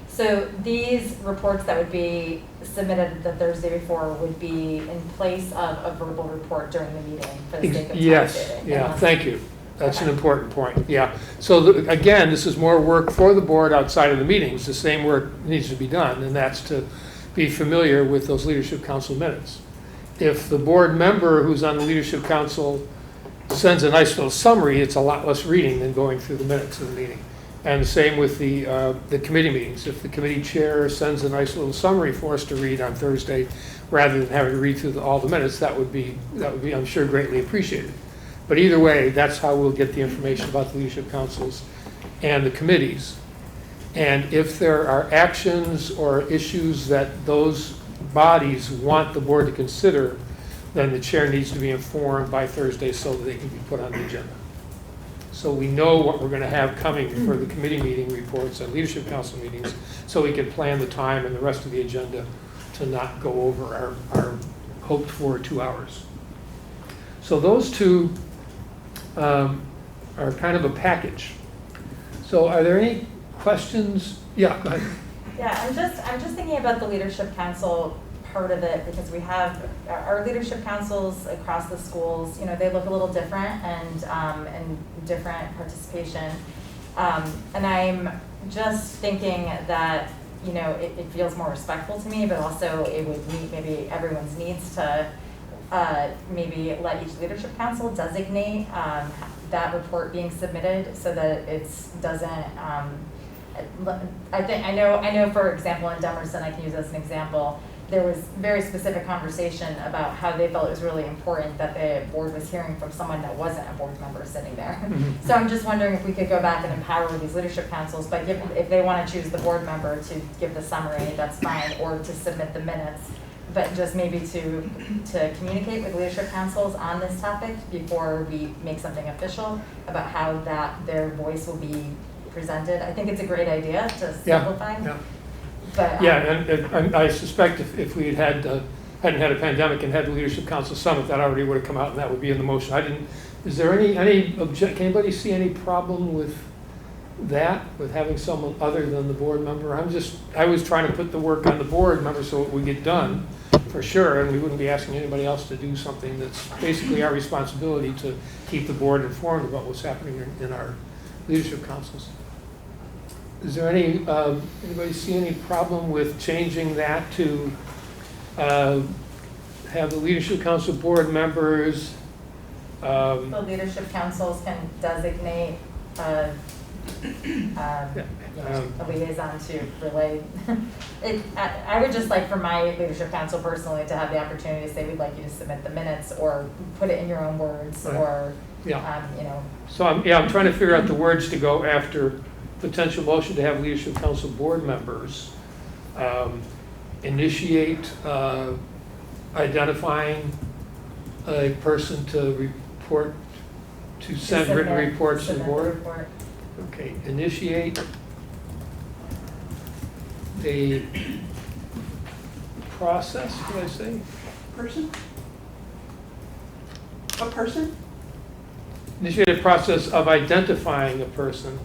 So these reports that would be submitted the Thursday before would be in place of a verbal report during the meeting for the sake of time Yes, saving. yeah, Unless- thank you. That's an Okay. important point, yeah. So again, this is more work for the board outside of the meetings. The same work needs to be done, and that's to be familiar with those Leadership Council minutes. If the board member who's on the Leadership Council sends a nice little summary, it's a lot less reading than going through the minutes of the meeting. And the same with the committee meetings. If the committee chair sends a nice little summary for us to read on Thursday, rather than having to read through all the minutes, that would be, I'm sure, greatly appreciated. But either way, that's how we'll get the information about the Leadership Councils and the committees. And if there are actions or issues that those bodies want the board to consider, then the chair needs to be informed by Thursday so that they can be put on the agenda. So we know what we're going to have coming for the committee meeting reports and Leadership Council meetings, so we can plan the time and the rest of the agenda to not go over our hoped for 2 hours. So those two are kind of a package. So are there any questions? Yeah, go ahead. Yeah, I'm just thinking about the Leadership Council part of it, because we have our Leadership Councils across the schools, you know, they look a little different and different participation. And I'm just thinking that, you know, it feels more respectful to me, but also it would meet maybe everyone's needs to maybe let each Leadership Council designate that report being submitted so that it doesn't, I know for example in Demerson, I can use as an example, there was very specific conversation about how they felt it was really important that the board was hearing from someone that wasn't a board member sitting there. So I'm just wondering if we could go back and empower these leadership councils by if they want to choose the board member to give the summary, that's fine, or to submit the minutes. But just maybe to communicate with leadership councils on this topic before we make something official about how their voice will be presented. I think it's a great idea to simplify. Yeah. But, Yeah, and I suspect if we hadn't had a pandemic and had the Leadership Council Summit, that already would have come out and that would be in the motion. Is there can anybody see any problem with that, with having someone other than the board member? I was trying to put the work on the board member so it would get done, for sure, and we wouldn't be asking anybody else to do something that's basically our responsibility to keep the board informed about what's happening in our leadership councils. Is there anybody see any problem with changing that to have the leadership council board members? the leadership councils can designate a liaison to relay. I would just like for my leadership council personally to have the opportunity to say, we'd like you to submit the minutes or put it in your own words, right. or, Yeah. you know. So I'm trying to figure out the words to go after potential motion to have leadership council board members initiate identifying a person to report, to send written reports to the board. Report. Okay, initiate a process, did I say? Person? A person? Initiate a process of identifying a person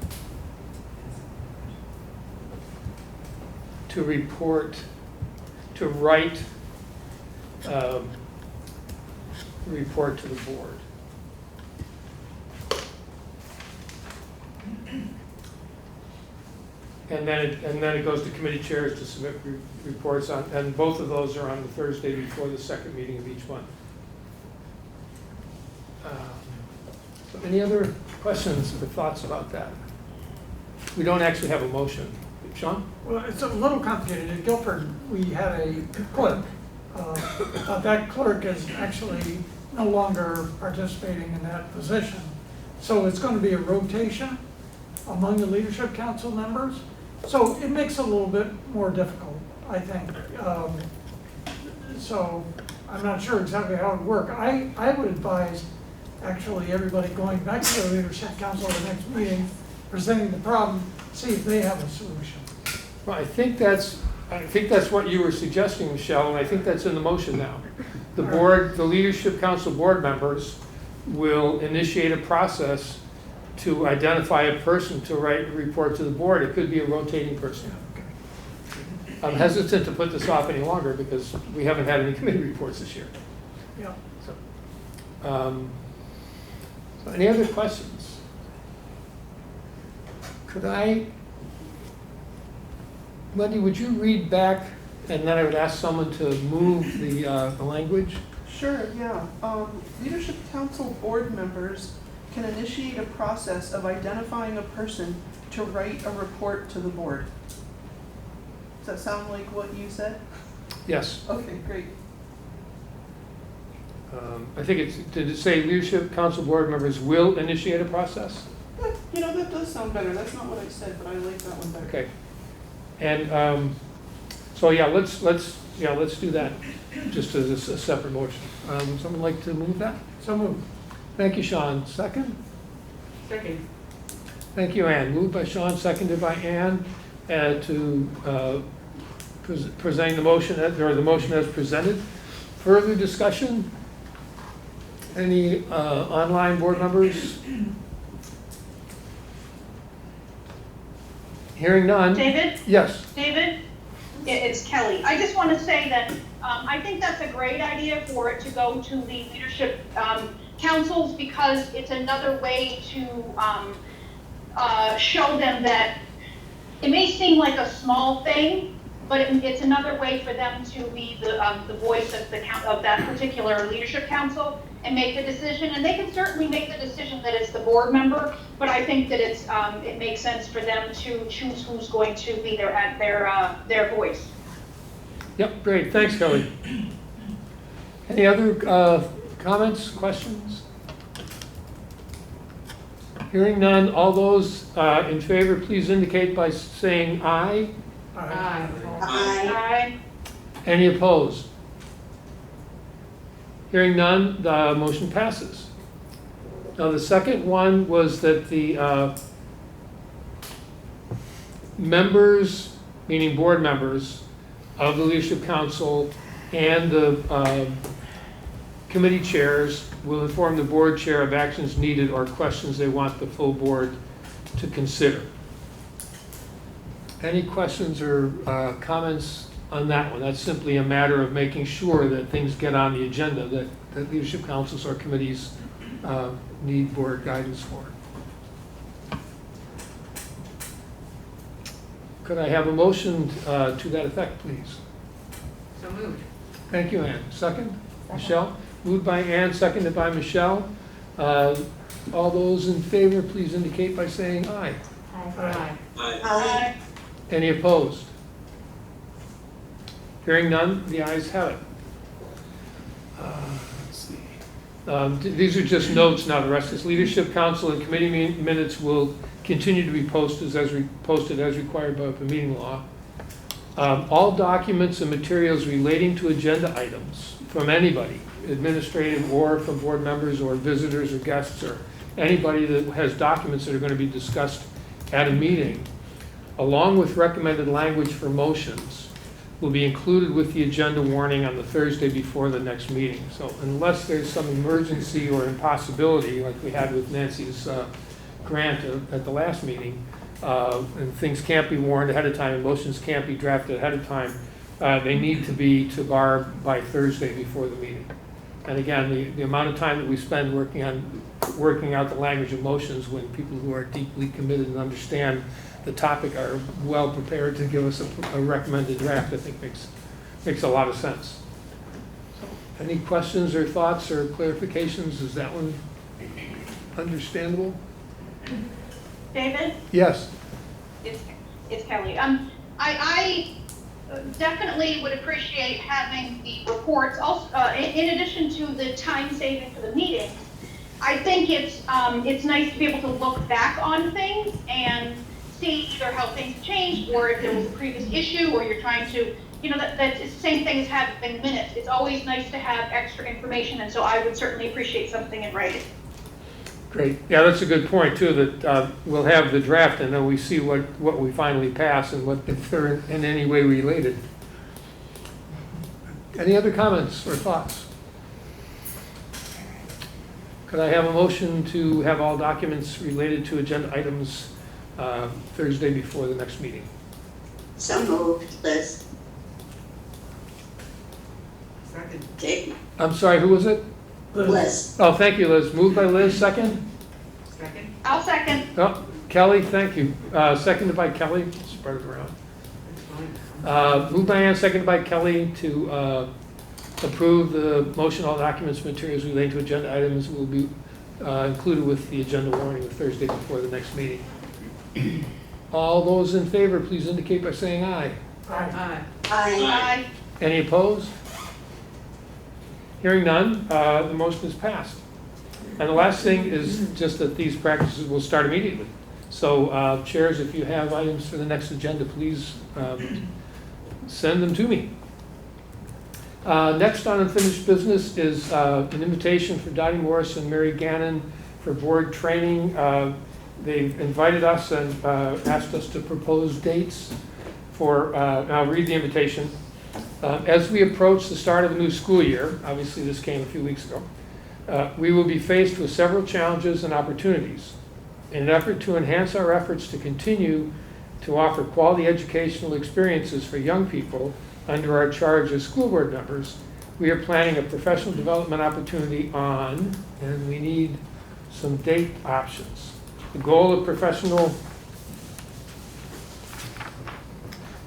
to report, to write report to the board. And then it goes to committee chairs to submit reports on, and both of those are on the Thursday before the second meeting of each month. So any other questions or thoughts about that? We don't actually have a motion. Sean? Well, it's a little complicated. In Guilford, we had a clerk. But that clerk is actually no longer participating in that position. So it's going to be a rotation among the leadership council members. So it makes it a little bit more difficult, I think. So I'm not sure exactly how it would work. I would advise actually everybody going back to the leadership council at the next meeting, presenting the problem, see if they have a solution. Well, I think that's what you were suggesting, Michelle, and I think that's in the motion now. The board, the leadership council board members will initiate a process to identify a person to write a report to the board. It could be a rotating person. I'm hesitant to put this off any longer because we haven't had any committee reports this year. Yeah. So any other questions? Wendy, would you read back, and then I would ask someone to move the language? Sure, yeah. Leadership council board members can initiate a process of identifying a person to write a report to the board. Does that sound like what you said? Yes. Okay, great. I think did it say leadership council board members will initiate a process? Yeah, that does sound better. That's not what I said, but I like that one better. Okay. And so yeah, let's do that just as a separate motion. Would someone like to move that? So moved. Thank you, Sean. Second? Second. Thank you, Ann. Moved by Sean, seconded by Ann, to presenting the motion, or the motion as presented. Further discussion? Any online board members? Hearing none. David? Yes. David? It's Kelly. I just want to say that I think that's a great idea for it to go to the leadership councils, because it's another way to show them that it may seem like a small thing, but it's another way for them to be the voice of that particular leadership council and make the decision. And they can certainly make the decision that it's the board member, but I think that it makes sense for them to choose who's going to be their voice. Yep, great, thanks, Kelly. Any other comments, questions? Hearing none, all those in favor, please indicate by saying aye. Aye. Aye. Any opposed? Hearing none, the motion passes. Now, the second one was that the members, meaning board members of the Leadership Council and the committee chairs will inform the board chair of actions needed or questions they want the full board to consider. Any questions or comments on that one? That's simply a matter of making sure that things get on the agenda that leadership councils or committees need board guidance for. Could I have a motion to that effect, please? So moved. Thank you, Ann. Second? Michelle? Moved by Ann, seconded by Michelle. All those in favor, please indicate by saying aye. Aye. Aye. Any opposed? Hearing none, the ayes have it. Let's see. These are just notes now. The rest is Leadership Council and committee minutes will continue to be posted as required by open meeting law. All documents and materials relating to agenda items from anybody, administrative or from board members or visitors or guests or anybody that has documents that are going to be discussed at a meeting, along with recommended language for motions, will be included with the agenda warning on the Thursday before the next meeting. So unless there's some emergency or impossibility, like we had with Nancy's grant at the last meeting, and things can't be warned ahead of time, and motions can't be drafted ahead of time, they need to be to Barb by Thursday before the meeting. And again, the amount of time that we spend working out the language of motions when people who are deeply committed and understand the topic are well prepared to give us a recommended draft, I think makes a lot of sense. So, any questions or thoughts or clarifications? Is that one understandable? David? Yes. It's Kelly. I definitely would appreciate having the reports also, in addition to the time saving for the meetings. I think it's nice to be able to look back on things and see either how things have changed or if there was a previous issue or you're trying to, that's the same thing as having minutes. It's always nice to have extra information, and so I would certainly appreciate something in writing. Great. Yeah, that's a good point too, that we'll have the draft and then we see what we finally pass and what if they're in any way related. Any other comments or thoughts? Could I have a motion to have all documents related to agenda items Thursday before the next meeting? So moved, Liz. Second. Jake? I'm sorry, who was it? Liz. Oh, thank you, Liz. Moved by Liz, second? Second. I'll second. Oh, Kelly, thank you. Seconded by Kelly. Spread it around. Moved by Ann, seconded by Kelly to approve the motion. All documents, materials relating to agenda items will be included with the agenda warning the Thursday before the next meeting. All those in favor, please indicate by saying aye. Aye. Aye. Any opposed? Hearing none, the motion is passed. And the last thing is just that these practices will start immediately. So chairs, if you have items for the next agenda, please send them to me. Next on unfinished business is an invitation for Dottie Morris and Mary Gannon for board training. They've invited us and asked us to propose dates for, I'll read the invitation. As we approach the start of the new school year, obviously this came a few weeks ago, we will be faced with several challenges and opportunities. In an effort to enhance our efforts to continue to offer quality educational experiences for young people under our charge as school board members, we are planning a professional development opportunity on, and we need some date options. The goal of professional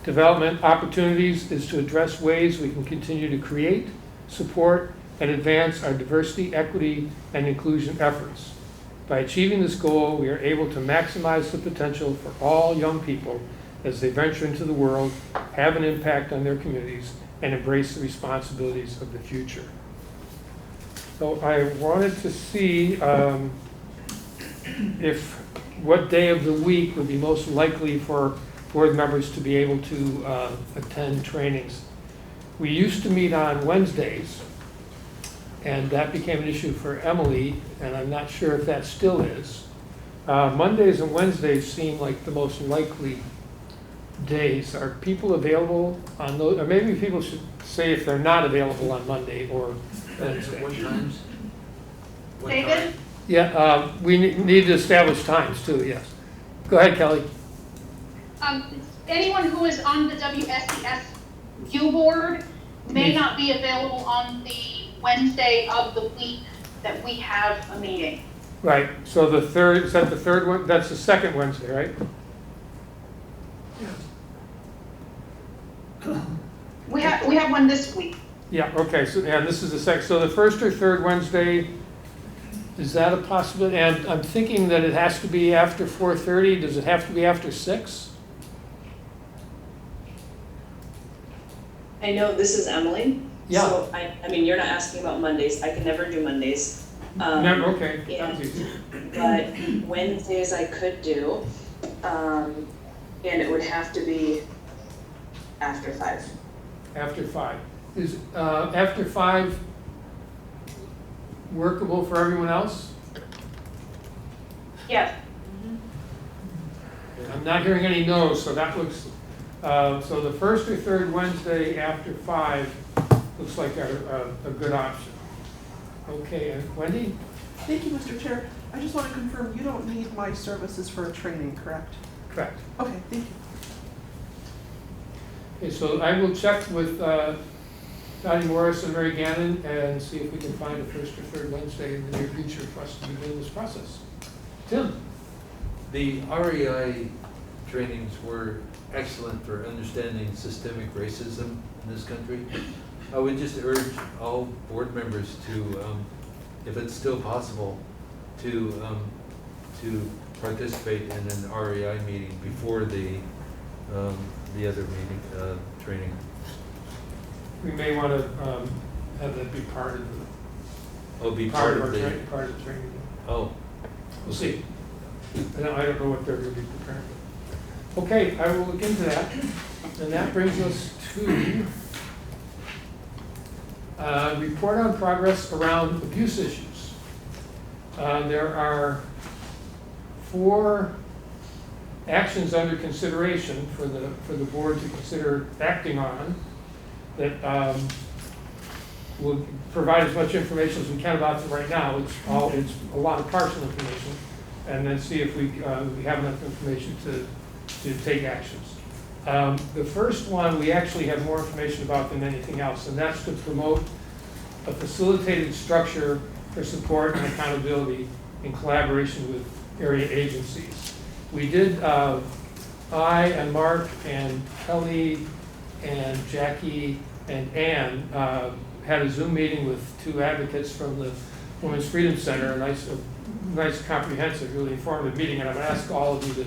development opportunities is to address ways we can continue to create, support, and advance our diversity, equity, and inclusion efforts. By achieving this goal, we are able to maximize the potential for all young people as they venture into the world, have an impact on their communities, and embrace the responsibilities of the future. So I wanted to see what day of the week would be most likely for board members to be able to attend trainings. We used to meet on Wednesdays, and that became an issue for Emily, and I'm not sure if that still is. Mondays and Wednesdays seem like the most likely days. Are people available on those? Or maybe people should say if they're not available on Monday or Wednesday. What times? What David? time? Yeah, we need to establish times too, yes. Go ahead, Kelly. Anyone who is on the WSESD board may not be available on the Wednesday of the week that we have a meeting. Right, so the third, is that the third one? That's the second Wednesday, right? We have one this week. Yeah, okay, so, and this is the second, so the first or third Wednesday, is that a possibility? And I'm thinking that it has to be after 4:30, does it have to be after 6? I know this is Emily. Yeah. So I mean, you're not asking about Mondays. I can never do Mondays. Never, okay, and- that's easy. But Wednesdays I could do, and it would have to be after 5. After 5. Is after 5 workable for everyone else? Yes. I'm not hearing any no's, so that looks, so the first or third Wednesday after 5 looks like a good option. Okay, and Wendy? Thank you, Mr. Chair. I just want to confirm, you don't need my services for a training, correct? Correct. Okay, thank you. Okay, so I will check with Dottie Morris and Mary Gannon and see if we can find a first or third Wednesday in the near future for us to begin this process. Tim? The REI trainings were excellent for understanding systemic racism in this country. I would just urge all board members to, if it's still possible, to participate in an REI meeting before the other meeting, training. We may want to have that be part of the, Oh, be part of our the, part of the training. oh, We'll see. I don't know what they're going to be preparing. Okay, I will look into that. And that brings us to report on progress around abuse issues. There are 4 actions under consideration for the board to consider acting on that will provide as much information as we can about them right now. It's a lot of partial information, and then see if we have enough information to take actions. The first one we actually have more information about than anything else, and that's to promote a facilitated structure for support and accountability in collaboration with area agencies. We did, I and Mark and Kelly and Jackie and Ann had a Zoom meeting with 2 advocates from the Women's Freedom Center, a nice comprehensive, really informative meeting, and I'm going to ask all of you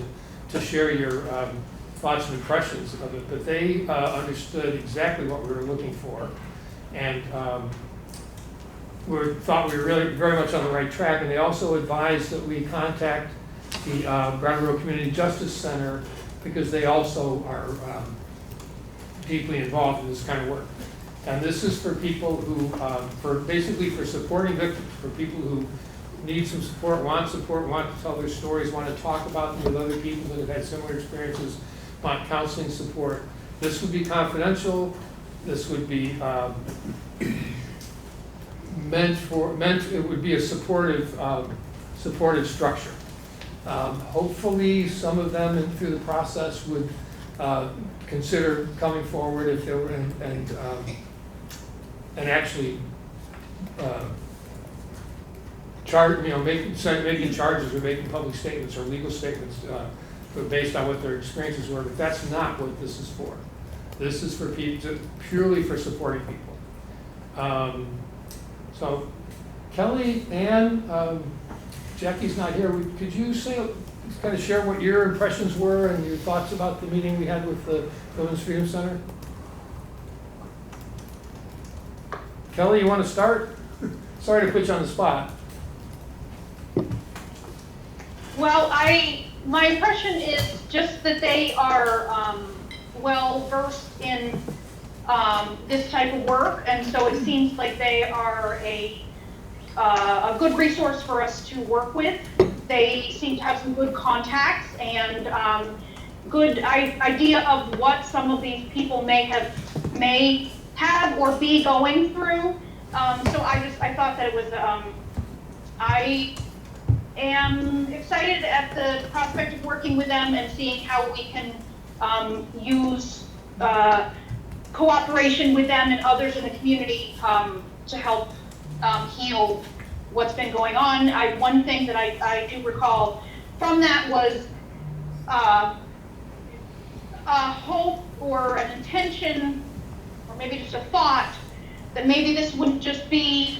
to share your thoughts and impressions of it, but they understood exactly what we were looking for, and thought we were really very much on the right track, and they also advised that we contact the Brattleboro Community Justice Center because they also are deeply involved in this kind of work. And this is for people who, basically for supporting victims, for people who need some support, want to tell their stories, want to talk about them with other people that have had similar experiences, want counseling support. This would be confidential. This would be it would be a supportive structure. Hopefully, some of them through the process would consider coming forward if they were and actually making charges or making public statements or legal statements based on what their experiences were. But that's not what this is for. This is for people, purely for supporting people. So, Kelly, Ann, Jackie's not here. Could you kind of share what your impressions were and your thoughts about the meeting we had with the Women's Freedom Center? Kelly, you want to start? Sorry to put you on the spot. Well, my impression is just that they are well versed in this type of work, and so it seems like they are a good resource for us to work with. They seem to have some good contacts and good idea of what some of these people may have or be going through. So I thought that it was, I am excited at the prospect of working with them and seeing how we can use cooperation with them and others in the community to help heal what's been going on. One thing that I do recall from that was a hope or an intention, or maybe just a thought, that maybe this wouldn't just be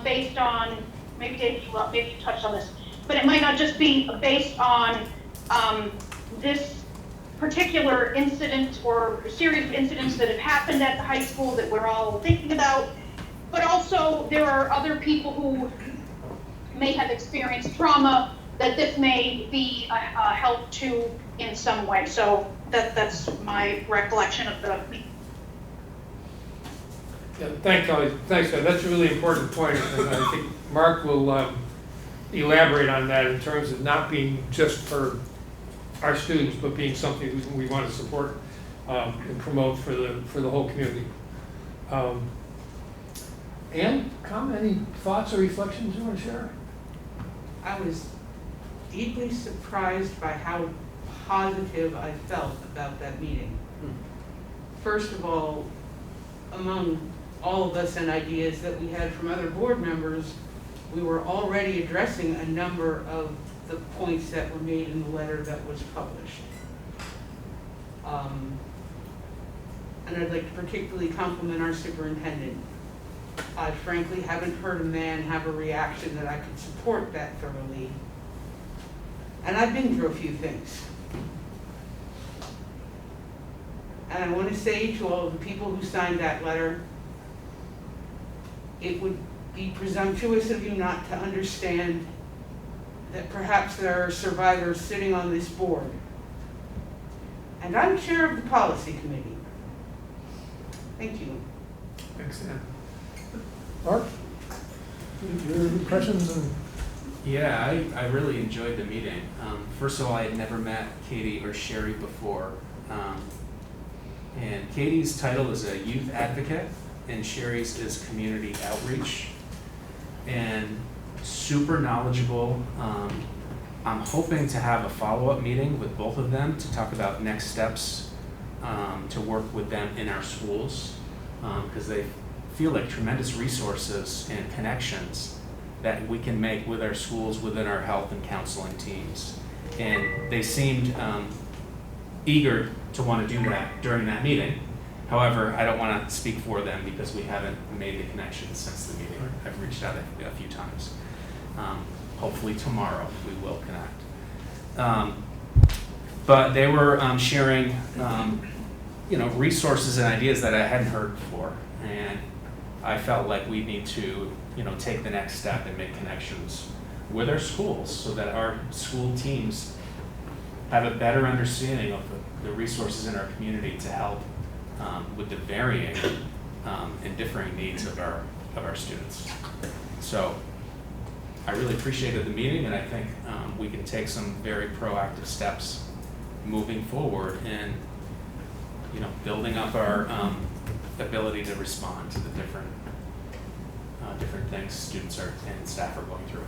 based on, maybe David, maybe you touched on this, but it might not just be based on this particular incident or series of incidents that have happened at the high school that we're all thinking about, but also there are other people who may have experienced trauma that this may be a help to in some way. So that's my recollection of the meeting. Yeah, thanks, Kelly. Thanks, Kelly. That's a really important point, and I think Mark will elaborate on that in terms of not being just for our students, but being something we want to support and promote for the whole community. Ann, any thoughts or reflections you want to share? I was deeply surprised by how positive I felt about that meeting. First of all, among all of us and ideas that we had from other board members, we were already addressing a number of the points that were made in the letter that was published. And I'd like to particularly compliment our superintendent. I frankly haven't heard a man have a reaction that I could support that thoroughly. And I've been through a few things. And I want to say to all of the people who signed that letter, it would be presumptuous of you not to understand that perhaps there are survivors sitting on this board. And I'm chair of the policy committee. Thank you. Thanks, Ann. Mark, your impressions? Yeah, I really enjoyed the meeting. First of all, I had never met Katie or Sherry before. And Katie's title is a youth advocate, and Sherry's is community outreach. And super knowledgeable. I'm hoping to have a follow-up meeting with both of them to talk about next steps to work with them in our schools, because they feel like tremendous resources and connections that we can make with our schools, within our health and counseling teams. And they seemed eager to want to do that during that meeting. However, I don't want to speak for them because we haven't made the connection since the meeting. I've reached out a few times. Hopefully tomorrow we will connect. But they were sharing resources and ideas that I hadn't heard before. And I felt like we need to take the next step and make connections with our schools so that our school teams have a better understanding of the resources in our community to help with the varying and differing needs of our students. So I really appreciated the meeting, and I think we can take some very proactive steps moving forward in building up our ability to respond to the different things students and staff are going through.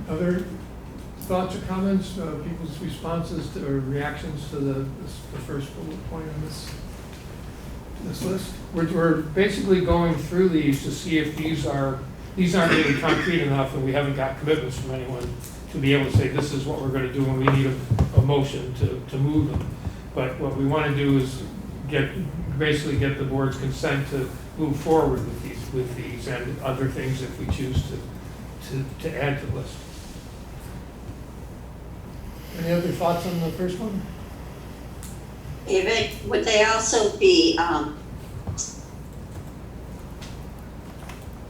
Other thoughts or comments, people's responses to, or reactions to the first bullet point on this list? We're basically going through these to see if these aren't really concrete enough, and we haven't got commitments from anyone to be able to say this is what we're going to do, and we need a motion to move them. But what we want to do is basically get the board's consent to move forward with these and other things if we choose to add to the list. Any other thoughts on the first one? David, would they also be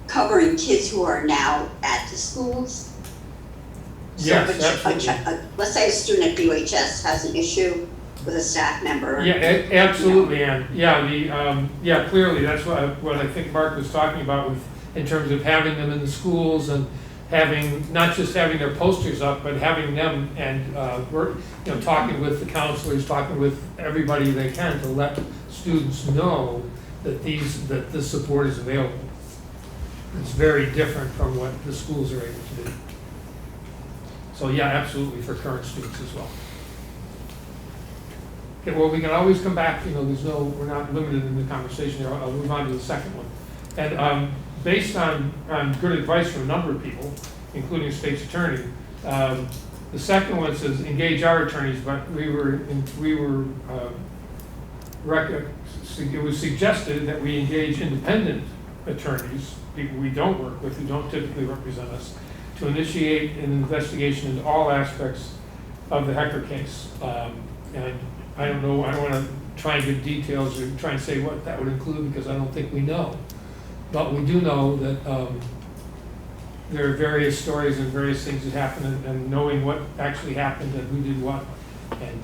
covering kids who are now at the schools? Yes, So absolutely. let's say a student at BUHS has an issue with a staff member. Yeah, absolutely, Ann. Yeah, yeah, clearly, that's what I think Mark was talking about with, in terms of having them in the schools and having, not just having their posters up, but having them and, talking with the counselors, talking with everybody they can to let students know that this support is available. It's very different from what the schools are able to do. So yeah, absolutely, for current students as well. Okay, well, we can always come back, we're not limited in the conversation here. I'll move on to the second one. And based on good advice from a number of people, including the state's attorney, the second one says engage our attorneys, but it was suggested that we engage independent attorneys, people we don't work with, who don't typically represent us, to initiate an investigation into all aspects of the Hecker case. And I don't know, I don't want to try and give details or try and say what that would include because I don't think we know. But we do know that there are various stories and various things that happened, and knowing what actually happened and who did what, and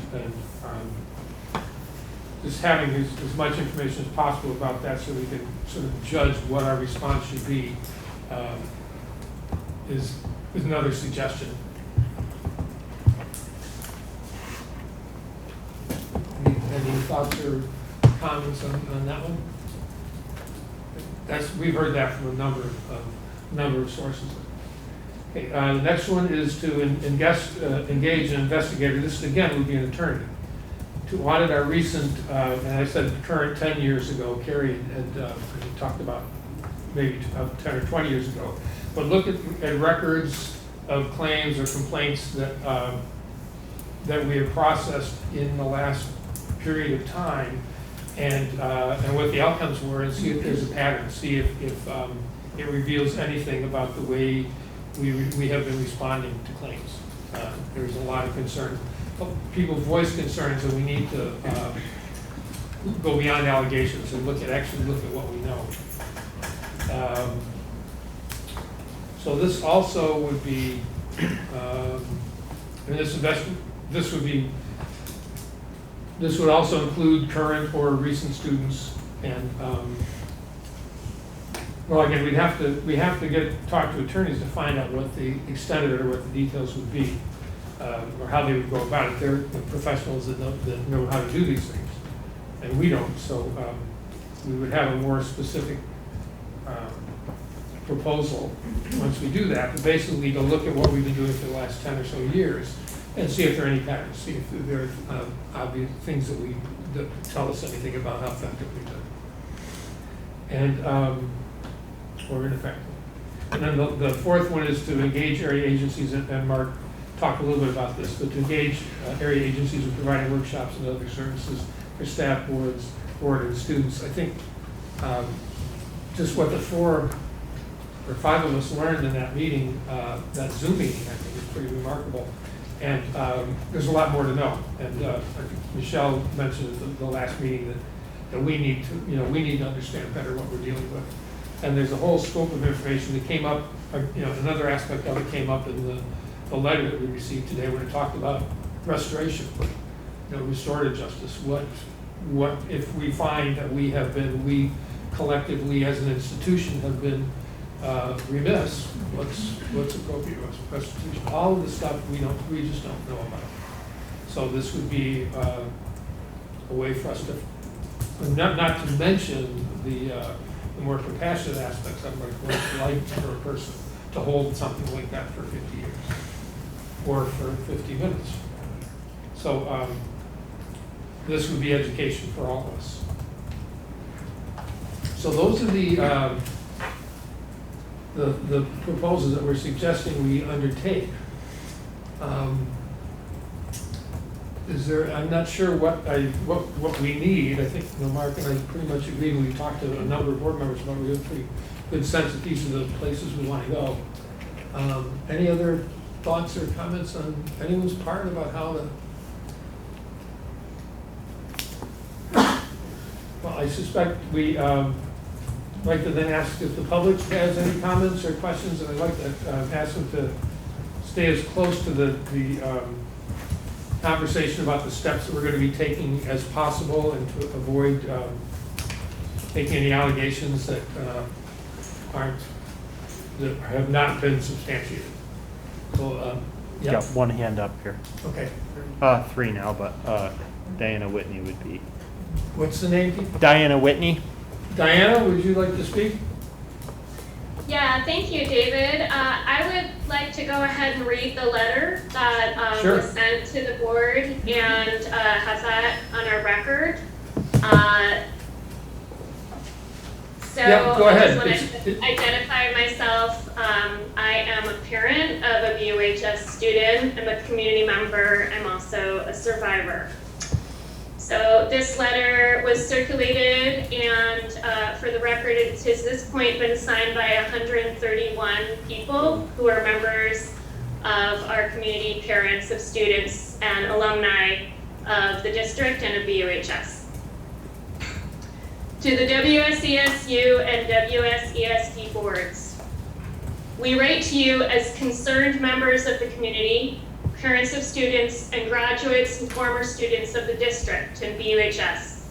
just having as much information as possible about that so we can sort of judge what our response should be is another suggestion. Any thoughts or comments on that one? We've heard that from a number of sources. Okay, the next one is to engage an investigator. This again would be an attorney to audit our recent, and I said current 10 years ago. Carrie had talked about maybe 10 or 20 years ago, but look at records of claims or complaints that we have processed in the last period of time, and what the outcomes were, and see if there's a pattern, see if it reveals anything about the way we have been responding to claims. There's a lot of concern. People voice concerns, and we need to go beyond allegations and actually look at what we know. So this also would be, this would also include current or recent students, and well, again, we have to talk to attorneys to find out what the extent of it or what the details would be, or how they would go about it. They're the professionals that know how to do these things, and we don't. So we would have a more specific proposal once we do that, but basically to look at what we've been doing for the last 10 or so years and see if there are any patterns, see if there are obvious things that tell us anything about how effective we've done. And or ineffective. And then the fourth one is to engage area agencies, and Mark talked a little bit about this, but to engage area agencies with providing workshops and other services for staff, board and students. I think just what the 4 or 5 of us learned in that meeting, that Zoom meeting, I think is pretty remarkable. And there's a lot more to know. And I think Michelle mentioned at the last meeting that we need to understand better what we're dealing with. And there's a whole scope of information that came up, another aspect of it came up in the letter that we received today when it talked about restoration, restorative justice. What if we find that we collectively as an institution have been remiss, what's appropriate restitution? All of the stuff we just don't know about. So this would be a way for us to, not to mention the more compassionate aspects of what it's like for a person to hold something like that for 50 years or for 50 minutes. So this would be education for all of us. So those are the proposals that we're suggesting we undertake. I'm not sure what we need. I think Mark and I pretty much agree when we talked to a number of board members about. We have a pretty good sense that these are the places we want to go. Any other thoughts or comments on anyone's part about how to? I suspect we like to then ask if the public has any comments or questions, and I'd like to ask them to stay as close to the conversation about the steps that we're going to be taking as possible, and to avoid making any allegations that that have not been substantiated. So, yeah. Got one hand up here. Okay. Three now, but Diana Whitney would be. What's the name, people? Diana Whitney. Diana, would you like to speak? Yeah, thank you, David. I would like to go ahead and read the letter that Sure. was sent to the board and have that on our record. Yeah, go ahead. I just want to identify myself. I am a parent of a BUHS student. I'm a community member. I'm also a survivor. So this letter was circulated, and for the record, it has this point been signed by 131 people who are members of our community, parents of students, and alumni of the district and of BUHS. To the WSESU and WSESD boards, we write to you as concerned members of the community, parents of students, and graduates and former students of the district and BUHS.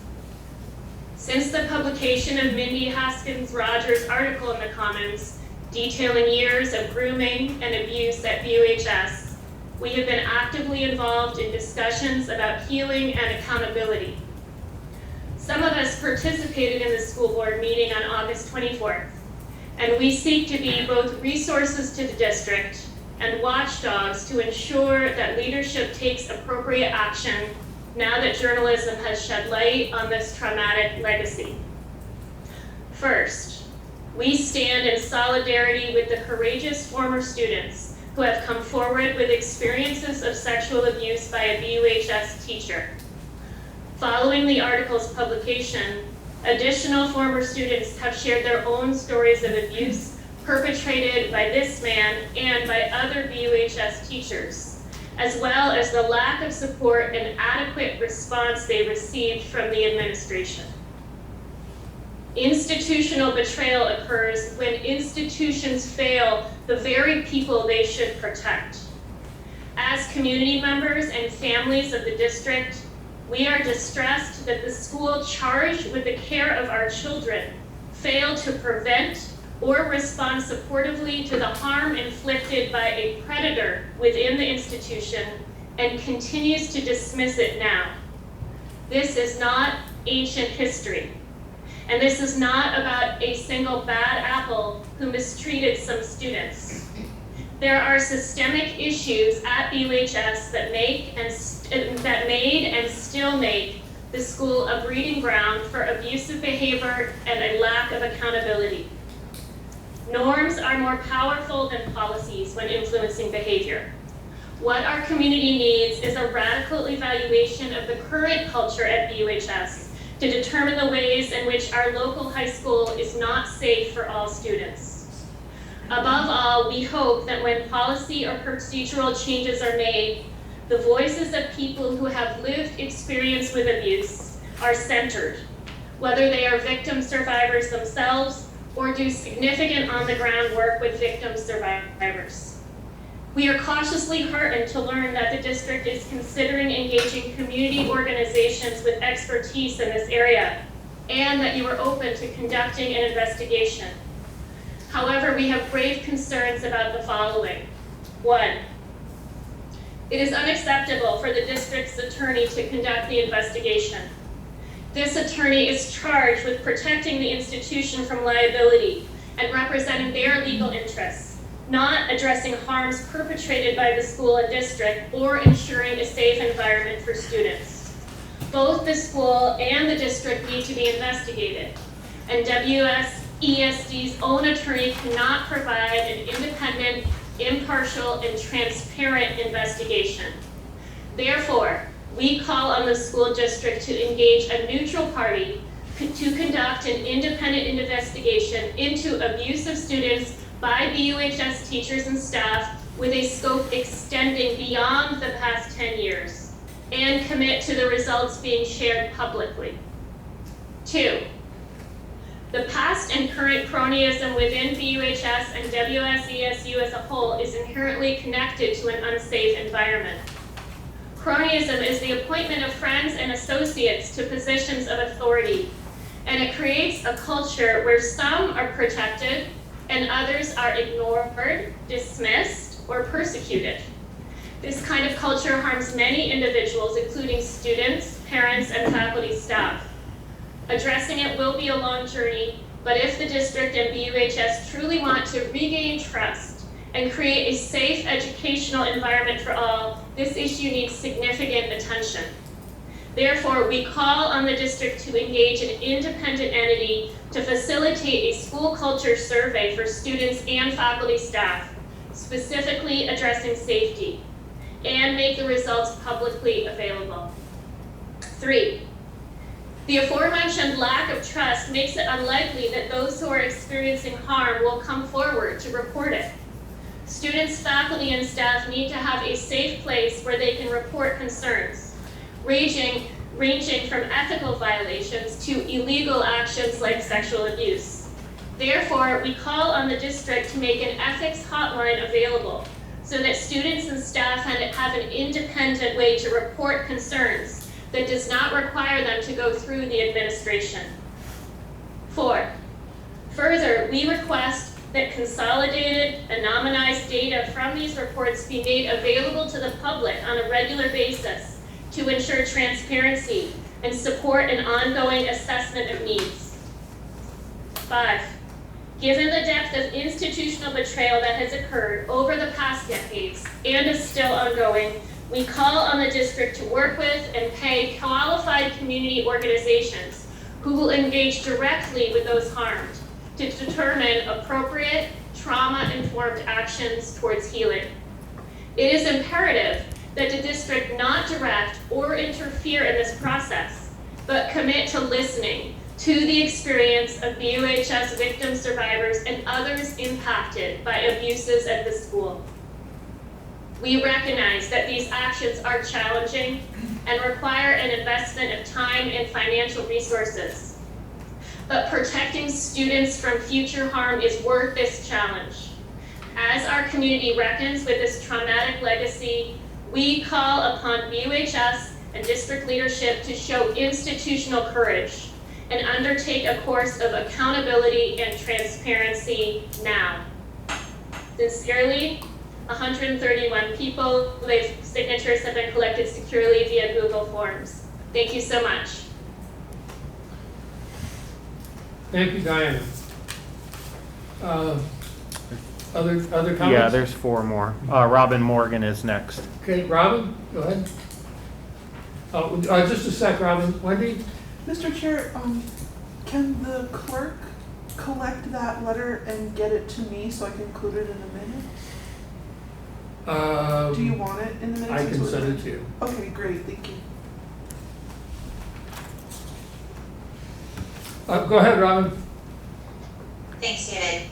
Since the publication of Mindy Haskins-Rogers' article in the Commons detailing years of grooming and abuse at BUHS, we have been actively involved in discussions about healing and accountability. Some of us participated in the school board meeting on August 24th, and we seek to be both resources to the district and watchdogs to ensure that leadership takes appropriate action now that journalism has shed light on this traumatic legacy. First, we stand in solidarity with the courageous former students who have come forward with experiences of sexual abuse by a BUHS teacher. Following the article's publication, additional former students have shared their own stories of abuse perpetrated by this man and by other BUHS teachers, as well as the lack of support and adequate response they received from the administration. Institutional betrayal occurs when institutions fail the very people they should protect. As community members and families of the district, we are distressed that the school charged with the care of our children failed to prevent or respond supportively to the harm inflicted by a predator within the institution and continues to dismiss it now. This is not ancient history, and this is not about a single bad apple who mistreated some students. There are systemic issues at BUHS that made and still make the school a breeding ground for abusive behavior and a lack of accountability. Norms are more powerful than policies when influencing behavior. What our community needs is a radical evaluation of the current culture at BUHS to determine the ways in which our local high school is not safe for all students. Above all, we hope that when policy or procedural changes are made, the voices of people who have lived experience with abuse are centered, whether they are victim survivors themselves or do significant on-the-ground work with victim survivors. We are cautiously heartened to learn that the district is considering engaging community organizations with expertise in this area, and that you are open to conducting an investigation. However, we have grave concerns about the following. 1, it is unacceptable for the district's attorney to conduct the investigation. This attorney is charged with protecting the institution from liability and representing their legal interests, not addressing harms perpetrated by the school and district or ensuring a safe environment for students. Both the school and the district need to be investigated, and WSESD's own attorney cannot provide an independent, impartial, and transparent investigation. Therefore, we call on the school district to engage a neutral party to conduct an independent investigation into abuse of students by BUHS teachers and staff with a scope extending beyond the past 10 years, and commit to the results being shared publicly. 2, the past and current cronyism within BUHS and WSESU as a whole is inherently connected to an unsafe environment. Cronyism is the appointment of friends and associates to positions of authority, and it creates a culture where some are protected and others are ignored, dismissed, or persecuted. This kind of culture harms many individuals, including students, parents, and faculty staff. Addressing it will be a long journey, but if the district and BUHS truly want to regain trust and create a safe educational environment for all, this issue needs significant attention. Therefore, we call on the district to engage an independent entity to facilitate a school culture survey for students and faculty staff, specifically addressing safety, and make the results publicly available. 3, the aforementioned lack of trust makes it unlikely that those who are experiencing harm will come forward to report it. Students, faculty, and staff need to have a safe place where they can report concerns, ranging from ethical violations to illegal actions like sexual abuse. Therefore, we call on the district to make an ethics hotline available so that students and staff have an independent way to report concerns that does not require them to go through the administration. 4, further, we request that consolidated, anonymized data from these reports be made available to the public on a regular basis to ensure transparency and support an ongoing assessment of needs. 5, given the depth of institutional betrayal that has occurred over the past decades and is still ongoing, we call on the district to work with and pay qualified community organizations who will engage directly with those harmed to determine appropriate trauma-informed actions towards healing. It is imperative that the district not direct or interfere in this process, but commit to listening to the experience of BUHS victim survivors and others impacted by abuses at the school. We recognize that these actions are challenging and require an investment of time and financial resources. But protecting students from future harm is worth this challenge. As our community reckons with this traumatic legacy, we call upon BUHS and district leadership to show institutional courage and undertake a course of accountability and transparency now. Sincerely, 131 people. Their signatures have been collected securely via Google Forms. Thank you so much. Thank you, Diana. Other comments? Yeah, there's 4 more. Robin Morgan is next. Okay, Robin, go ahead. Just a sec, Robin. Wendy? Mr. Chair, can the clerk collect that letter and get it to me so I can include it in the minute? Do you want it in the minutes? I can send it to you. Okay, great, thank you. Go ahead, Robin. Thanks, David.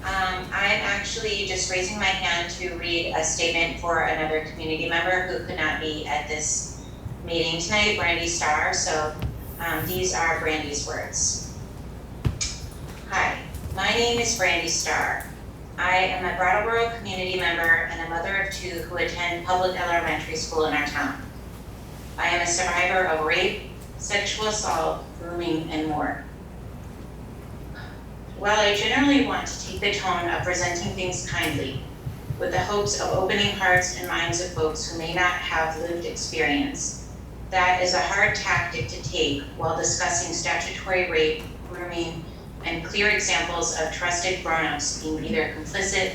I'm actually just raising my hand to read a statement for another community member who could not be at this meeting tonight, Brandy Starr. So these are Brandy's words. Hi, my name is Brandy Starr. I am a Brattleboro community member and a mother of 2 who attend public elementary school in our town. I am a survivor of rape, sexual assault, grooming, and more. While I generally want to take the tone of presenting things kindly, with the hopes of opening hearts and minds of folks who may not have lived experience, that is a hard tactic to take while discussing statutory rape, grooming, and clear examples of trusted grown-ups being either complicit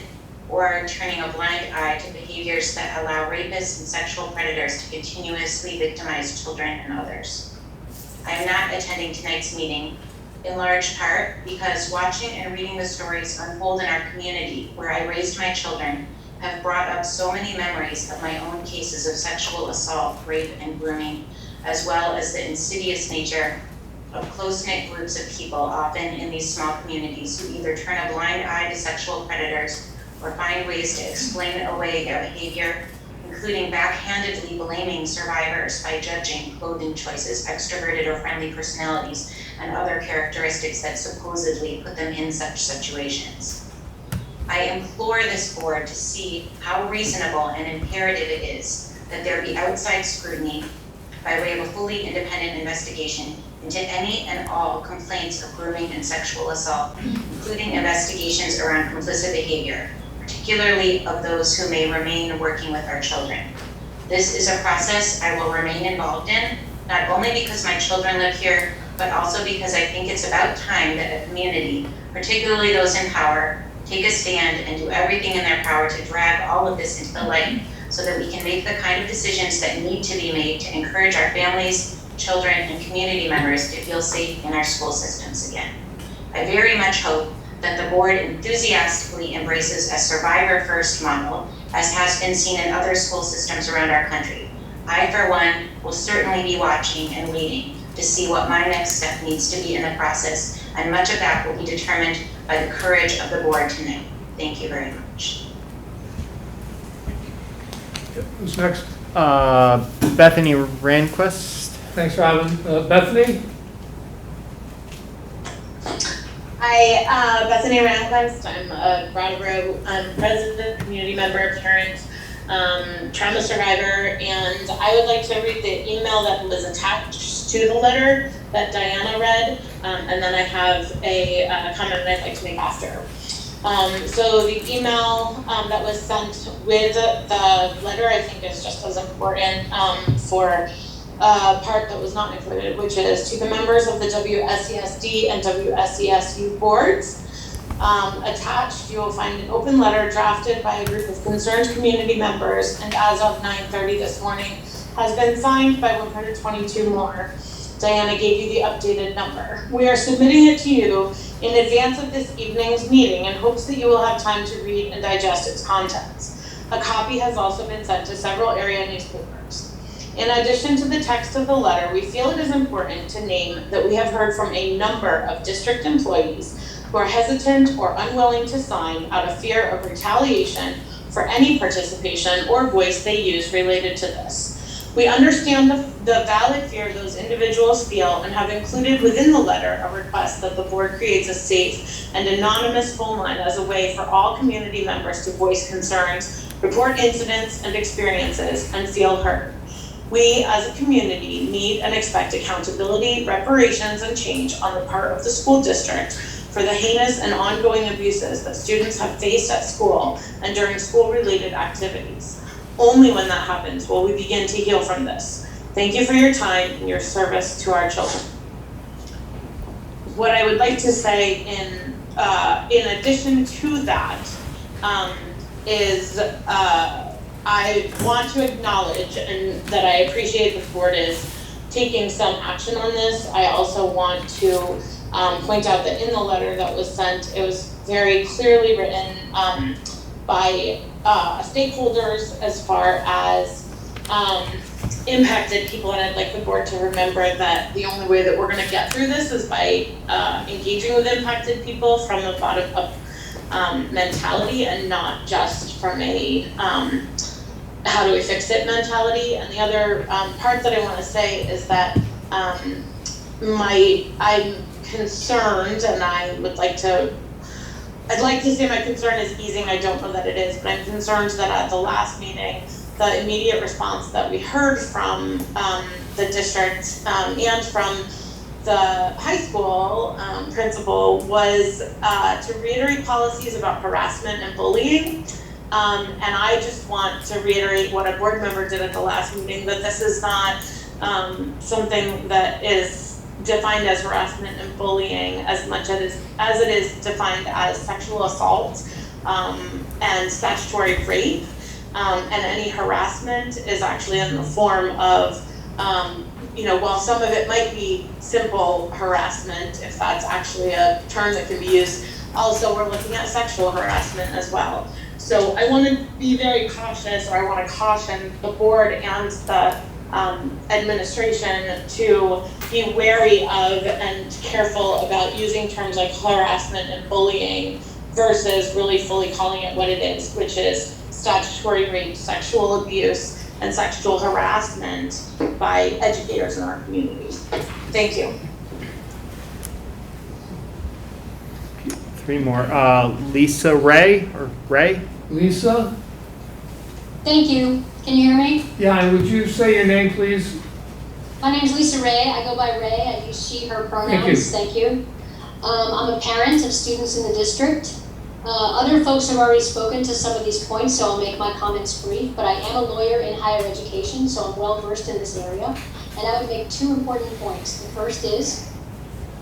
or turning a blind eye to behaviors that allow rapists and sexual predators to continuously victimize children and others. I am not attending tonight's meeting, in large part because watching and reading the stories unfold in our community where I raised my children have brought up so many memories of my own cases of sexual assault, rape, and grooming, as well as the insidious nature of close-knit groups of people, often in these small communities, who either turn a blind eye to sexual predators or find ways to explain away their behavior, including including backhandedly blaming survivors by judging clothing choices, extroverted or friendly personalities, and other characteristics that supposedly put them in such situations. I implore this board to see how reasonable and imperative it is that there be outside scrutiny by way of a fully independent investigation into any and all complaints of grooming and sexual assault, including investigations around complicit behavior, particularly of those who may remain working with our children. This is a process I will remain involved in, not only because my children live here, but also because I think it's about time that a community, particularly those in power, take a stand and do everything in their power to drag all of this into the light so that we can make the kind of decisions that need to be made to encourage our families, children, and community members to feel safe in our school systems again. I very much hope that the board enthusiastically embraces a survivor-first model, as has been seen in other school systems around our country. I, for one, will certainly be watching and waiting to see what my next step needs to be in the process, and much of that will be determined by the courage of the board tonight. Thank you very much. Who's next? Bethany Rehnquist. Thanks, Robin. Bethany? Hi, Bethany Rehnquist. I'm a Brattleboro resident, community member, parent, trauma survivor, and I would like to read the email that was attached to the letter that Diana read, and then I have a comment that I'd like to make after. So the email that was sent with the letter, I think, is just as important for part that was not included, which is to the members of the WSESD and WSESU boards. Attached, you will find an open letter drafted by a group of concerned community members, and as of 9:30 this morning, has been signed by 122 more. Diana gave you the updated number. We are submitting it to you in advance of this evening's meeting in hopes that you will have time to read and digest its contents. A copy has also been sent to several area newspapers. In addition to the text of the letter, we feel it is important to name that we have heard from a number of district employees who are hesitant or unwilling to sign out of fear of retaliation for any participation or voice they use related to this. We understand the valid fear those individuals feel and have included within the letter a request that the board creates a safe and anonymous phone line as a way for all community members to voice concerns, report incidents and experiences, and feel heard. We as a community need and expect accountability, reparations, and change on the part of the school district for the heinous and ongoing abuses that students have faced at school and during school-related activities. Only when that happens will we begin to heal from this. Thank you for your time and your service to our children. What I would like to say in addition to that is I want to acknowledge and that I appreciate the board is taking some action on this. I also want to point out that in the letter that was sent, it was very clearly written by stakeholders as far as impacted people, and I'd like the board to remember that the only way that we're going to get through this is by engaging with impacted people from a bottom-up mentality and not just from a how do we fix it mentality. And the other part that I want to say is that I'm concerned, and I'd like to say my concern is easing. I don't know that it is, but I'm concerned that at the last meeting, the immediate response that we heard from the district and from the high school principal was to reiterate policies about harassment and bullying. And I just want to reiterate what a board member did at the last meeting, that this is not something that is defined as harassment and bullying as much as it is defined as sexual assault and statutory rape. And any harassment is actually in the form of, while some of it might be simple harassment, if that's actually a term that can be used, also we're looking at sexual harassment as well. So I want to be very cautious, or I want to caution the board and the administration to be wary of and careful about using terms like harassment and bullying versus really fully calling it what it is, which is statutory rape, sexual abuse, and sexual harassment by educators in our communities. Thank you. 3 more. Lisa Ray, or Ray? Lisa? Thank you. Can you hear me? Yeah, and would you say your name, please? My name is Lisa Ray. I go by Ray. I use she, her pronouns. Thank you. I'm a parent of students in the district. Other folks have already spoken to some of these points, so I'll make my comments brief, but I am a lawyer in higher education, so I'm well versed in this area. And I would make 2 important points. The first is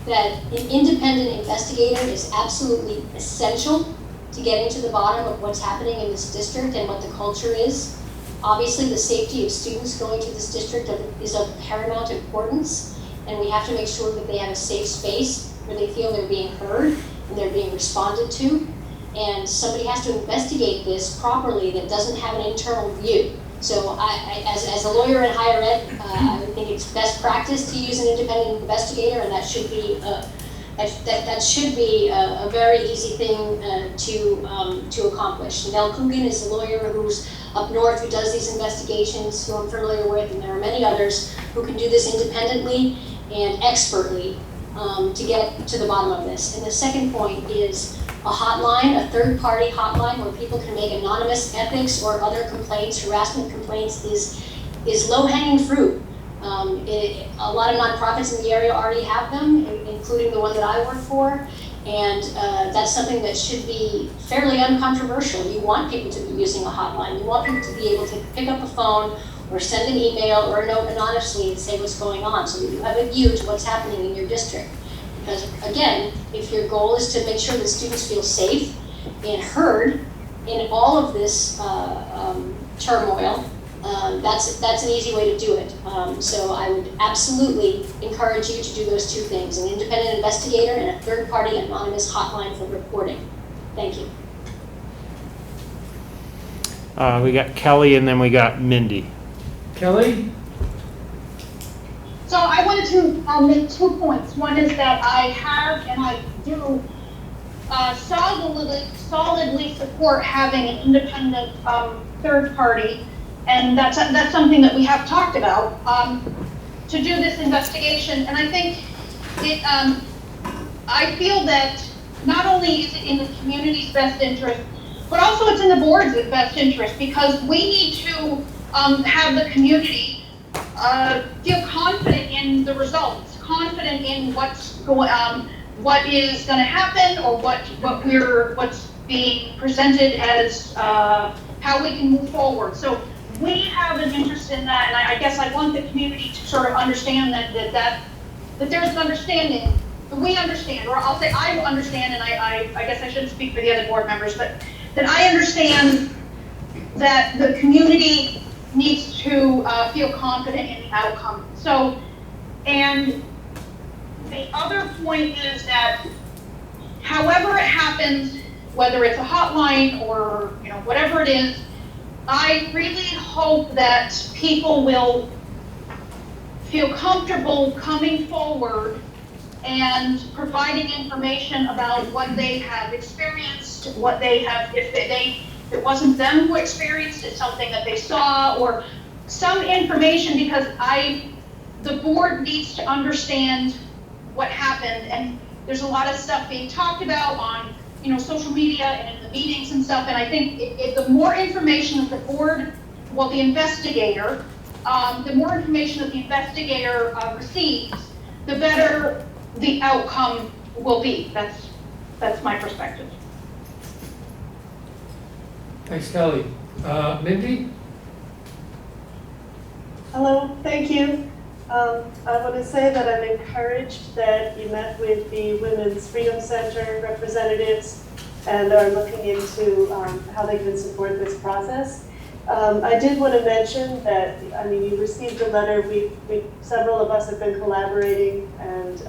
that an independent investigator is absolutely essential to getting to the bottom of what's happening in this district and what the culture is. Obviously, the safety of students going to this district is of paramount importance, and we have to make sure that they have a safe space where they feel they're being heard and they're being responded to. And somebody has to investigate this properly that doesn't have an internal view. So as a lawyer in higher ed, I would think it's best practice to use an independent investigator, and that should be a very easy thing to accomplish. Nell Coogan is a lawyer who's up north who does these investigations, who I'm familiar with, and there are many others who can do this independently and expertly to get to the bottom of this. And the second point is a hotline, a third-party hotline where people can make anonymous ethics or other complaints, harassment complaints, is low-hanging fruit. A lot of nonprofits in the area already have them, including the one that I work for, and that's something that should be fairly uncontroversial. You want people to be using a hotline. You want people to be able to pick up a phone or send an email or a note anonymously and say what's going on so that you have a view to what's happening in your district. Because again, if your goal is to make sure that students feel safe and heard in all of this turmoil, that's an easy way to do it. So I would absolutely encourage you to do those 2 things, an independent investigator and a third-party anonymous hotline for reporting. Thank you. We got Kelly and then we got Mindy. Kelly? So I wanted to make 2 points. One is that I have and I do solidly support having an independent third party, and that's something that we have talked about to do this investigation. And I think I feel that not only is it in the community's best interest, but also it's in the board's best interest, because we need to have the community feel confident in the results, confident in what is going to happen, or what's being presented as how we can move forward. So we have an interest in that, and I guess I want the community to sort of understand that there's an understanding, that we understand, or I'll say I understand, and I guess I shouldn't speak for the other board members, but that I understand that the community needs to feel confident in the outcome. So, and the other point is that however it happens, whether it's a hotline or whatever it is, I really hope that people will feel comfortable coming forward and providing information about what they have experienced, what they have, if it wasn't them who experienced it, something that they saw, or some information, because the board needs to understand what happened. And there's a lot of stuff being talked about on social media and in the meetings and stuff, and I think the more information that the board, the investigator, the more information that the investigator receives, the better the outcome will be. That's my perspective. Thanks, Kelly. Mindy? Hello, thank you. I want to say that I'm encouraged that you met with the Women's Freedom Center representatives and are looking into how they can support this process. I did want to mention that, you received a letter. Several of us have been collaborating and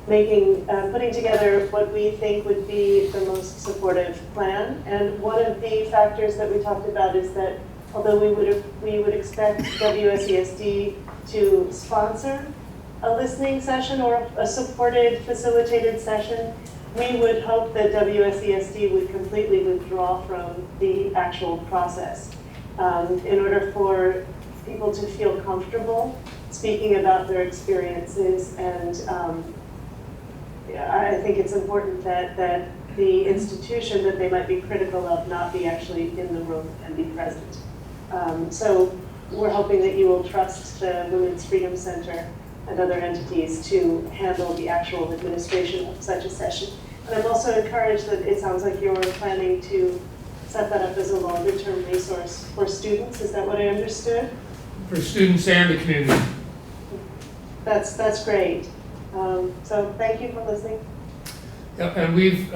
putting together what we think would be the most supportive plan. And one of the factors that we talked about is that although we would expect WSESD to sponsor a listening session or a supported, facilitated session, we would hope that WSESD would completely withdraw from the actual process. in order for people to feel comfortable speaking about their experiences. And I think it's important that the institution that they might be critical of not be actually in the room and be present. So we're hoping that you will trust the Women's Freedom Center and other entities to handle the actual administration of such a session. And I'm also encouraged that it sounds like you're planning to set that up as a longer-term resource for students. Is that what I understood? For students and the community. That's great. So thank you for listening. Yeah, and we've,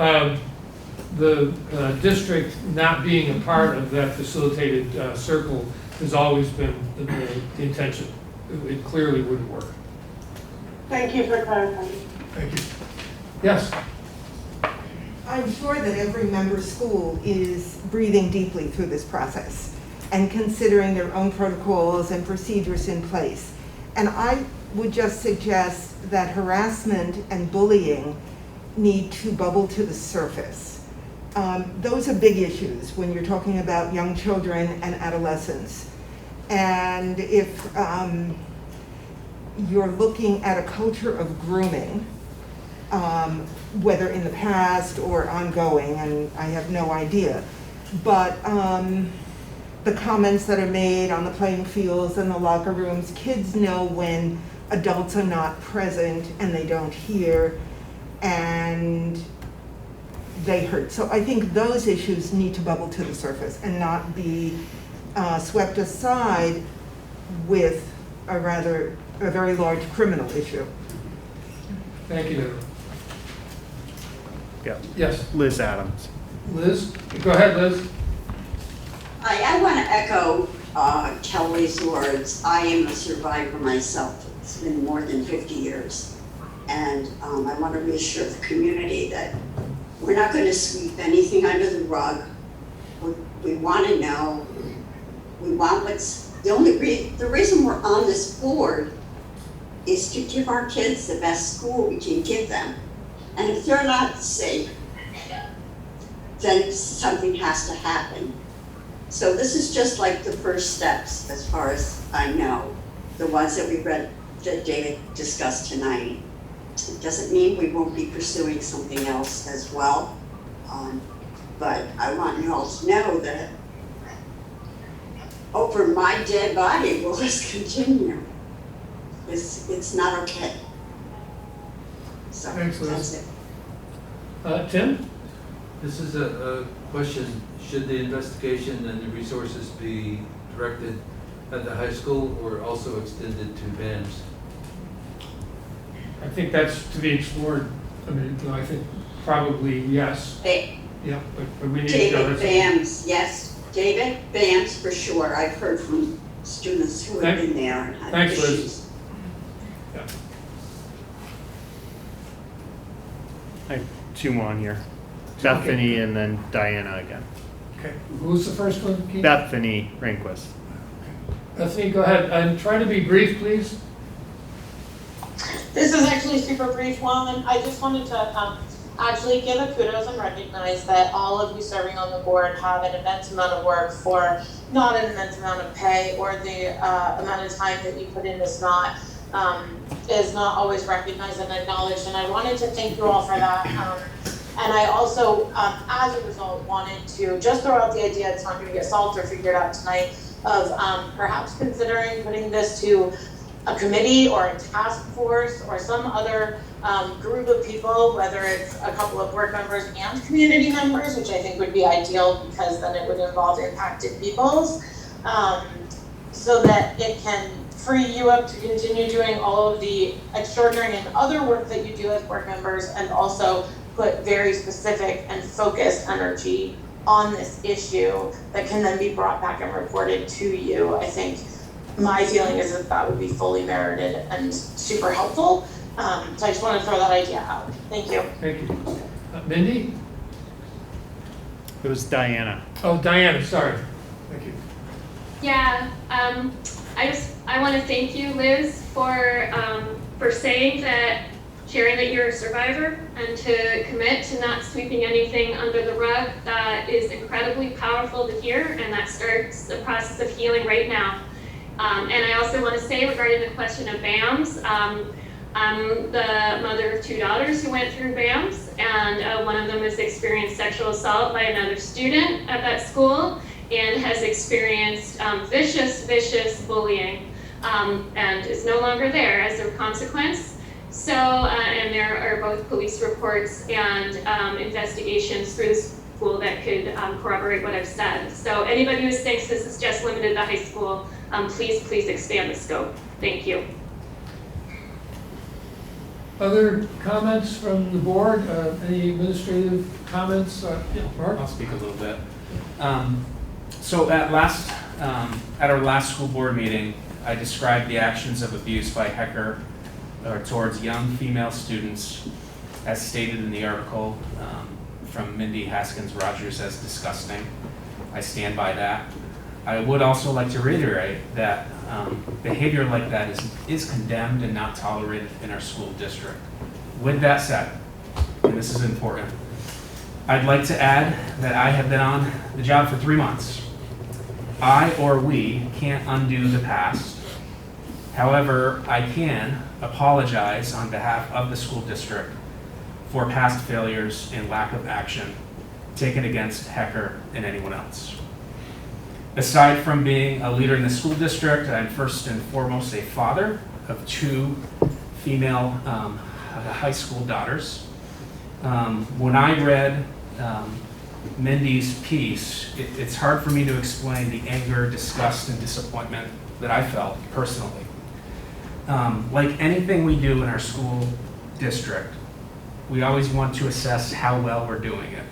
the district not being a part of that facilitated circle has always been the intention. It clearly wouldn't work. Thank you for clarifying. Thank you. Yes? I'm sure that every member school is breathing deeply through this process and considering their own protocols and procedures in place. And I would just suggest that harassment and bullying need to bubble to the surface. Those are big issues when you're talking about young children and adolescents. And if you're looking at a culture of grooming, whether in the past or ongoing, and I have no idea, but the comments that are made on the playing fields and the locker rooms, kids know when adults are not present and they don't hear and they hurt. So I think those issues need to bubble to the surface and not be swept aside with a very large criminal issue. Thank you. Yeah. Yes. Liz Adams. Liz? Go ahead, Liz. I want to echo Kelly's words. I am a survivor myself. It's been more than 50 years. And I want to reassure the community that we're not going to sweep anything under the rug. We want to know. We want what's the reason we're on this board is to give our kids the best school we can give them. And if they're not safe, then something has to happen. So this is just like the first steps, as far as I know, the ones that we read, that David discussed tonight. It doesn't mean we won't be pursuing something else as well, but I want you all to know that over my dead body, will this continue? It's not okay. So Thanks, Liz. That's it. Tim? This is a question. Should the investigation and the resources be directed at the high school or also extended to BAMS? I think that's to be explored. I mean, I think probably yes. Yeah, but we need to go. David, BAMS, yes. David, BAMS for sure. I've heard from students who have been there and had Thanks, issues. Liz. Yeah. I have two more on here. Bethany and then Diana again. Okay. Who's the first one, Keith? Bethany Rehnquist. Bethany, go ahead. And try to be brief, please. This is actually a super brief one. I just wanted to actually give a kudos and recognize that all of you serving on the board have an immense amount of work for not an immense amount of pay, or the amount of time that you put in is not always recognized and acknowledged. And I wanted to thank you all for that. And I also, as a result, wanted to just throw out the idea, it's not going to get solved or figured out tonight, of perhaps considering putting this to a committee or a task force or some other group of people, whether it's a couple of board members and community members, which I think would be ideal because then it would involve impacted peoples, so that it can free you up to continue doing all of the extraordinary and other work that you do as board members, and also put very specific and focused energy on this issue that can then be brought back and reported to you. I think my feeling is that that would be fully merited and super helpful. So I just want to throw that idea out. Thank you. Thank you. Mindy? It was Diana. Oh, Diana, sorry. Thank you. Yeah, I want to thank you, Liz, for saying that sharing that you're a survivor, and to commit to not sweeping anything under the rug. That is incredibly powerful to hear, and that starts the process of healing right now. And I also want to say regarding the question of BAMS, I'm the mother of 2 daughters who went through BAMS, and one of them has experienced sexual assault by another student at that school and has experienced vicious bullying, and is no longer there as a consequence. So, and there are both police reports and investigations through the school that could corroborate what I've said. So anybody who thinks this is just limited to high school, please expand the scope. Thank you. Other comments from the board? Any administrative comments? Mark? I'll speak a little bit. So at our last school board meeting, I described the actions of abuse by Hecker towards young female students, as stated in the article from Mindy Haskins-Rogers, as disgusting. I stand by that. I would also like to reiterate that behavior like that is condemned and not tolerated in our school district. With that said, and this is important, I'd like to add that I have been on the job for 3 months. I or we can't undo the past. However, I can apologize on behalf of the school district for past failures and lack of action taken against Hecker and anyone else. Aside from being a leader in the school district, I'm first and foremost a father of 2 female high school daughters. When I read Mindy's piece, it's hard for me to explain the anger, disgust, and disappointment that I felt personally. Like anything we do in our school district, we always want to assess how well we're doing it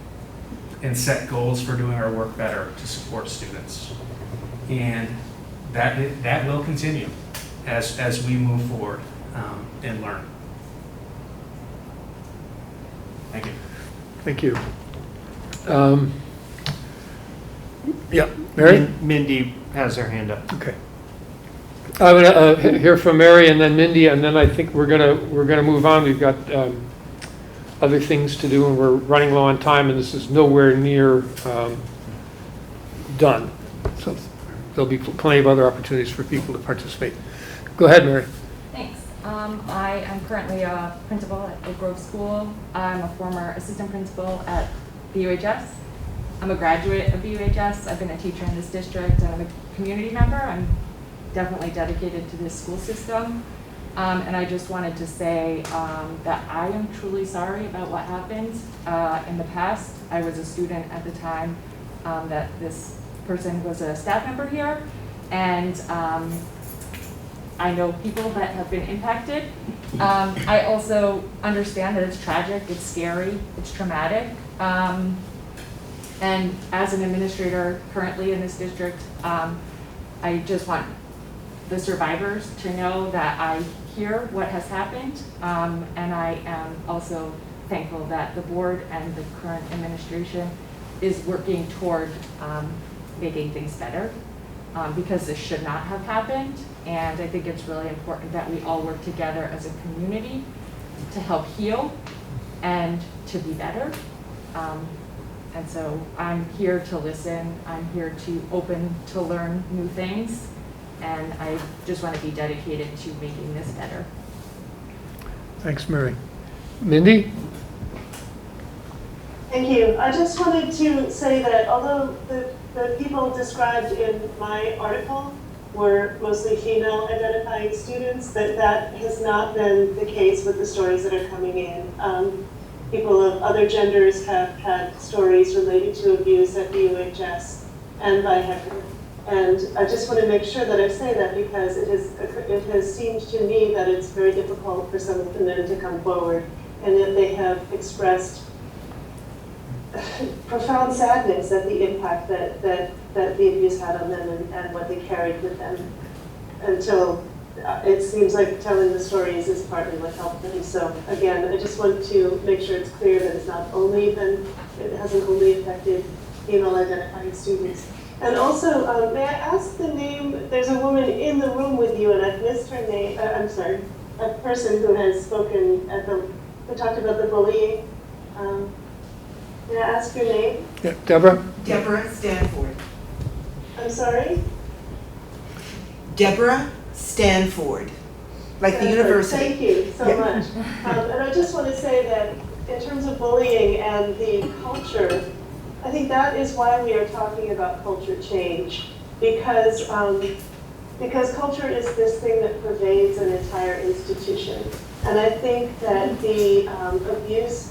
and set goals for doing our work better to support students. And that will continue as we move forward and learn. Thank you. Thank you. Yeah, Mary? Mindy has her hand up. Okay. I'm gonna hear from Mary and then Mindy, and then I think we're gonna move on. We've got other things to do, and we're running low on time, and this is nowhere near done. So there'll be plenty of other opportunities for people to participate. Go ahead, Mary. Thanks. I am currently a principal at the Grove School. I'm a former assistant principal at BUHS. I'm a graduate of BUHS. I've been a teacher in this district, and I'm a community member. I'm definitely dedicated to this school system. And I just wanted to say that I am truly sorry about what happened in the past. I was a student at the time that this person was a staff member here, and I know people that have been impacted. I also understand that it's tragic, it's scary, it's traumatic. And as an administrator currently in this district, I just want the survivors to know that I hear what has happened, and I am also thankful that the board and the current administration is working toward making things better, because this should not have happened. And I think it's really important that we all work together as a community to help heal and to be better. And so I'm here to listen, I'm here to open to learn new things, and I just want to be dedicated to making this better. Thanks, Mary. Mindy? Thank you. I just wanted to say that although the people described in my article were mostly female identifying students, that has not been the case with the stories that are coming in. People of other genders have had stories related to abuse at BUHS and by Hecker. And I just want to make sure that I say that, because it has seemed to me that it's very difficult for some of the men to come forward, and that they have expressed profound sadness at the impact that the abuse had on them and what they carried with them, until it seems like telling the stories is partly what helped them. So again, I just want to make sure it's clear that it hasn't only affected female identifying students. And also, may I ask the name? There's a woman in the room with you, and I've missed her name. I'm sorry. a person who has spoken who talked about the bullying. May I ask your name? Yeah, Deborah? Deborah Stanford. I'm sorry? Deborah Stanford, like the university. Thank you so Yeah. much. And I just want to say that in terms of bullying and the culture, I think that is why we are talking about culture change, because culture is this thing that pervades an entire institution. And I think that the abuse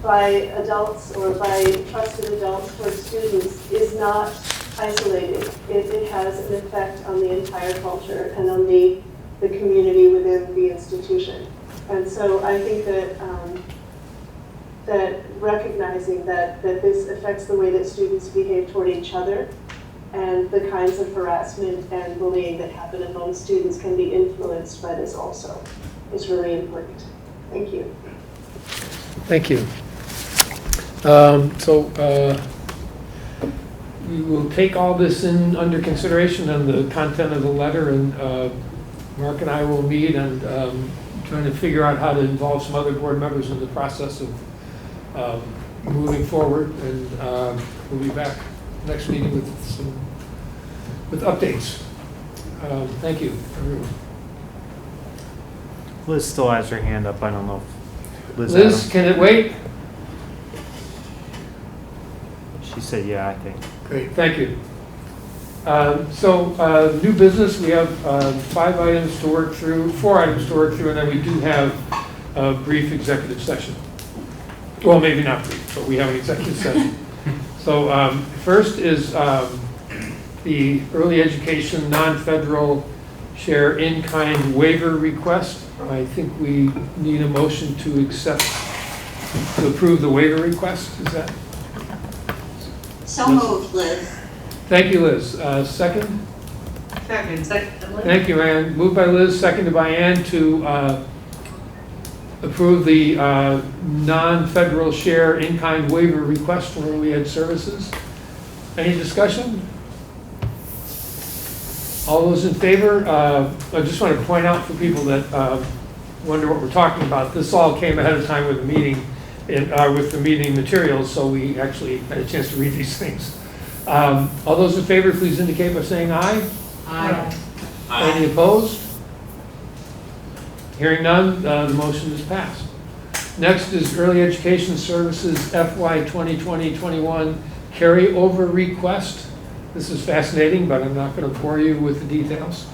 by adults or by trusted adults towards students is not isolated. It has an effect on the entire culture and on the community within the institution. And so I think that that recognizing that this affects the way that students behave toward each other, and the kinds of harassment and bullying that happen among students can be influenced by this also, is really important. Thank you. Thank you. We will take all this under consideration and the content of the letter, and Mark and I will meet and trying to figure out how to involve some other board members in the process of moving forward, and we'll be back next meeting with updates. Thank you, everyone. Liz still has her hand up. I don't know if Liz, can it wait? She said, yeah, I think. Great, thank you. New business, we have 4 items to work through, and then we do have a brief executive session. Well, maybe not brief, but we have an executive session. So first is the early education non-federal share in-kind waiver request. I think we need a motion to approve the waiver request. Is that? So moved, Liz. Thank you, Liz. Second? Second. Thank you, Ann. Moved by Liz, seconded by Ann to approve the non-federal share in-kind waiver request for early ed services. Any discussion? All those in favor? I just want to point out for people that wonder what we're talking about, this all came ahead of time with the meeting, with the meeting materials, so we actually had a chance to read these things. All those in favor, please indicate by saying aye. Aye. Any opposed? Hearing none, the motion is passed. Next is Early Education Services FY 2020-21 carryover request. This is fascinating, but I'm not going to bore you with the details.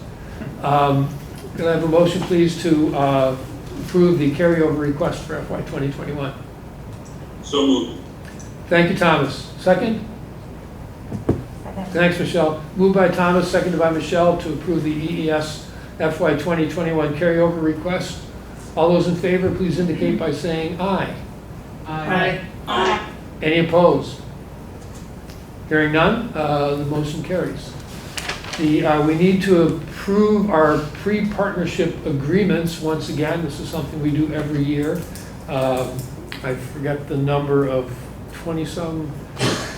Can I have a motion, please, to approve the carryover request for FY 2021? So moved. Thank you, Thomas. Second? Thanks, Michelle. Moved by Thomas, seconded by Michelle to approve the EES FY 2021 carryover request. All those in favor, please indicate by saying aye. Aye. Aye. Any opposed? Hearing none, the motion carries. We need to approve our pre-partnership agreements once again. This is something we do every year. I forget the number of 20-some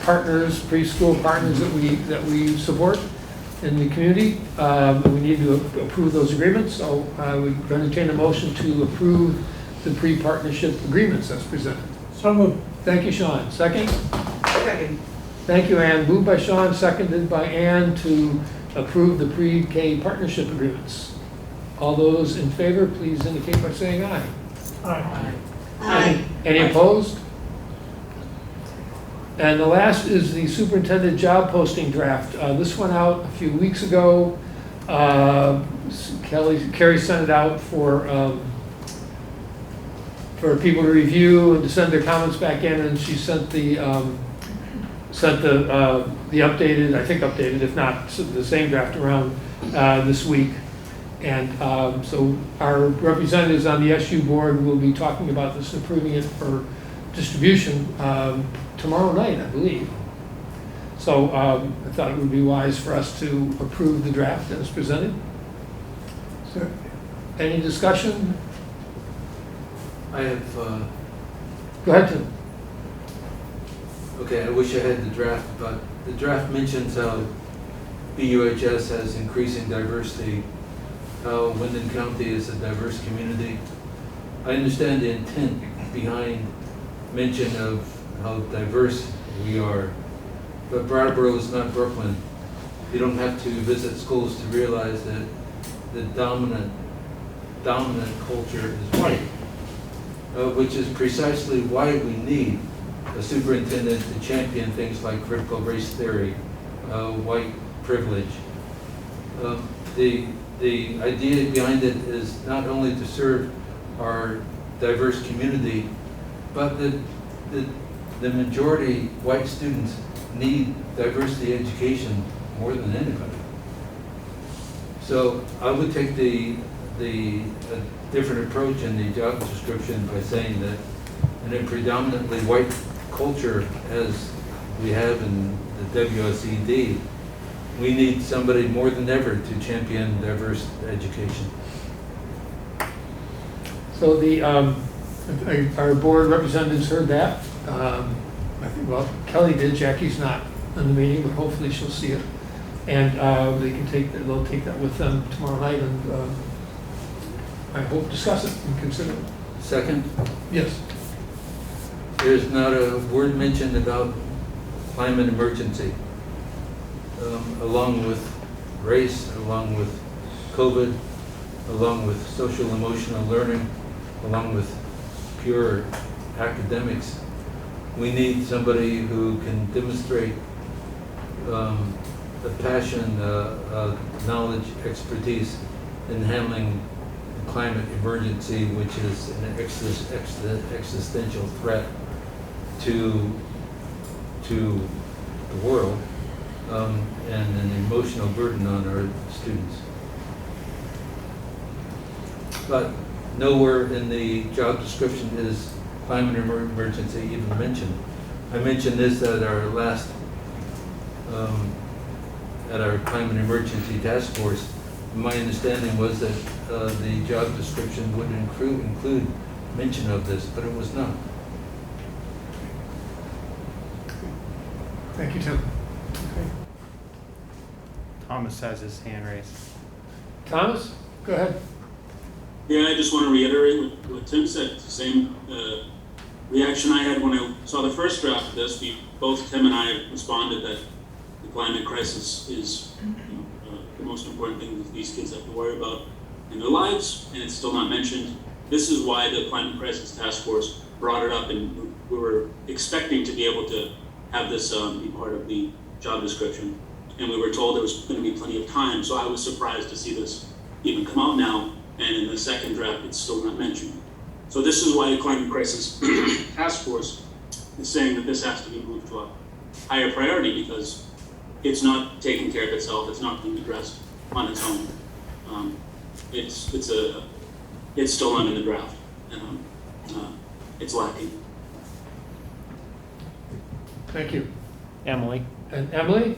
partners, preschool partners that we support in the community. We need to approve those agreements, so I would entertain a motion to approve the pre-partnership agreements as presented. So moved. Thank you, Sean. Second? Second. Thank you, Ann. Moved by Sean, seconded by Ann to approve the PreK partnership agreements. All those in favor, please indicate by saying aye. Aye. Aye. Any opposed? And the last is the superintendent job posting draft. This went out a few weeks ago. Carrie sent it out for people to review and to send their comments back in, and she sent the updated, I think updated, if not the same draft around this week. And so our representatives on the SU board will be talking about this and approving it for distribution tomorrow night, I believe. So I thought it would be wise for us to approve the draft as presented. Is there any discussion? I have, Go ahead, Tim. okay, I wish I had the draft, but the draft mentions how BUHS has increasing diversity how Windham County is a diverse community. I understand the intent behind mention of how diverse we are, but Brattleboro is not Brooklyn. You don't have to visit schools to realize that the dominant culture is white, which is precisely why we need a superintendent to champion things like critical race theory, white privilege. The idea behind it is not only to serve our diverse community, but the majority white students need diversity education more than anybody. So I would take the different approach in the job description by saying that in a predominantly white culture, as we have in the WSESD, we need somebody more than ever to champion diverse education. So our board representatives heard that. I think, well, Kelly did, Jackie's not in the meeting, but hopefully she'll see it. And they'll take that with them tomorrow night and I hope discuss it and consider it. Second, Yes. there's not a word mentioned about climate emergency. Along with race, along with COVID, along with social emotional learning, along with pure academics, we need somebody who can demonstrate the passion, knowledge, expertise in handling the climate emergency, which is an existential threat to the world, and an emotional burden on our students. But nowhere in the job description is climate emergency even mentioned. I mentioned this at our last, at our climate emergency task force. My understanding was that the job description would include mention of this, but it was not. Thank you, Tim. Okay. Thomas has his hand raised. Thomas, go ahead. Yeah, I just want to reiterate what Tim said. It's the same reaction I had when I saw the first draft of this. Both Tim and I responded that the climate crisis is the most important thing that these kids have to worry about in their lives, and it's still not mentioned. This is why the Climate Crisis Task Force brought it up, and we were expecting to be able to have this be part of the job description. And we were told there was going to be plenty of time, so I was surprised to see this even come out now, and in the second draft it's still not mentioned. So this is why the Climate Crisis Task Force is saying that this has to be moved to a higher priority, because it's not taking care of itself, it's not being addressed on its own. It's still not in the draft, and it's lacking. Thank you. Emily? And Emily?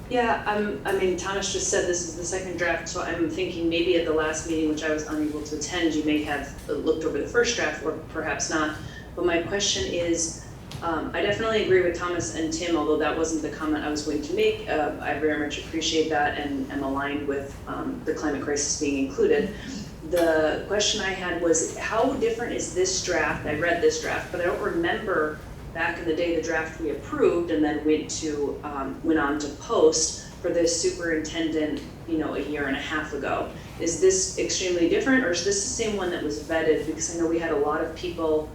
Yeah, I mean, Thomas just said this is the second draft, so I'm thinking maybe at the last meeting, which I was unable to attend, you may have looked over the first draft, or perhaps not. But my question is, I definitely agree with Thomas and Tim, although that wasn't the comment I was going to make. I very much appreciate that and am aligned with the climate crisis being included. The question I had was, how different is this draft? I read this draft, but I don't remember back in the day the draft we approved and then went on to post for this superintendent, a year and a half ago. Is this extremely different, or is this the same one that was vetted? Because I know we had a lot of people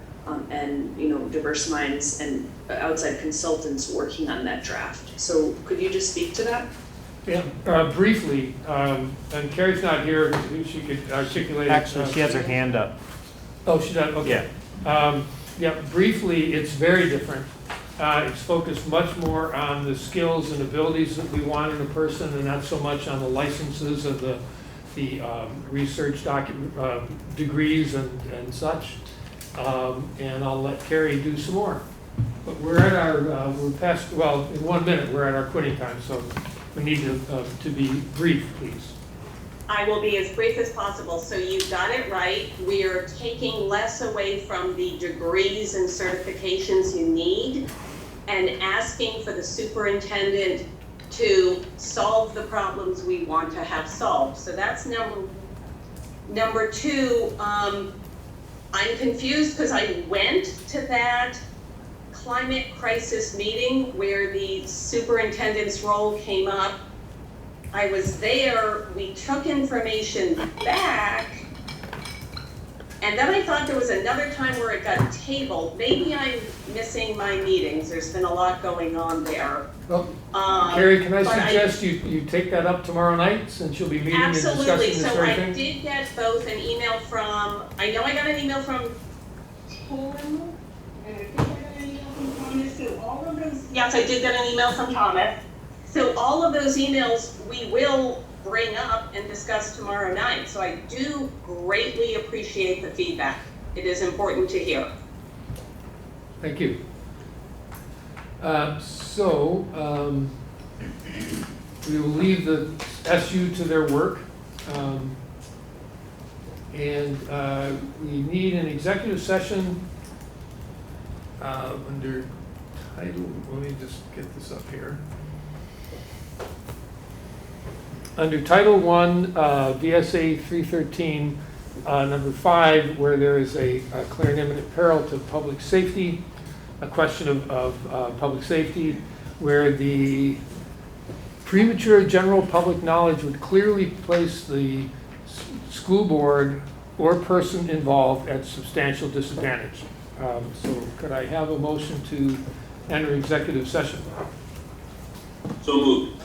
and diverse minds and outside consultants working on that draft. So could you just speak to that? Yeah, briefly, and Carrie's not here, she could articulate. Actually, she has her hand up. Oh, she does, okay. Yeah, briefly, it's very different. It's focused much more on the skills and abilities that we want in a person, and not so much on the licenses and the research degrees and such. And I'll let Carrie do some more. But we're at we're past, well, in 1 minute, we're at our quitting time, so we need to be brief, please. I will be as brief as possible. So you got it right. We are taking less away from the degrees and certifications you need and asking for the superintendent to solve the problems we want to have solved. So that's number two. I'm confused because I went to that climate crisis meeting where the superintendent's role came up. I was there, we took information back, and then I thought there was another time where it got tabled. Maybe I'm missing my meetings, there's been a lot going on there. Well, Carrie, can I but suggest you take that up tomorrow night, since you'll be meeting and discussing Absolutely, this so very I thing? did get both an email from, I know I got an email from Tom, and I think I got an email from Thomas, so all of those, yes, I did get an email from Thomas. So all of those emails we will bring up and discuss tomorrow night. So I do greatly appreciate the feedback. It is important to hear. Thank you. We will leave the SU to their work. And we need an executive session under title, let me just get this up here. Under Title I, VSA 313, number 5, where there is a clear and imminent peril to public safety, a question of public safety, where the premature general public knowledge would clearly place the school board or person involved at substantial disadvantage. So could I have a motion to enter executive session? So moved.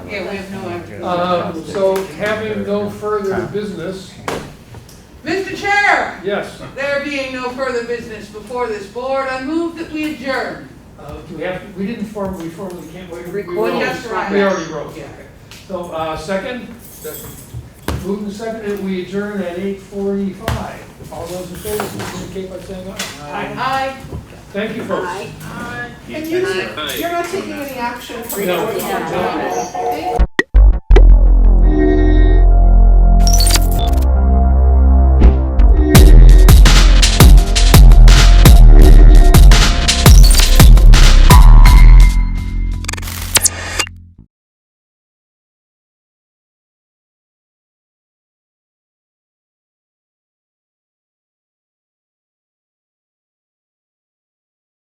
Yeah, we have no. So having no further business, Mr. Chair, yes, there being no further business before this board, I move that we adjourn. we didn't formally can't wait. We That's right. already wrote. Yeah. Okay. So, second? Moved and seconded, we adjourn at 8:45. All those in favor, please indicate by saying aye. Aye. Thank you, folks. Aye. And you're not taking any action from No. the board.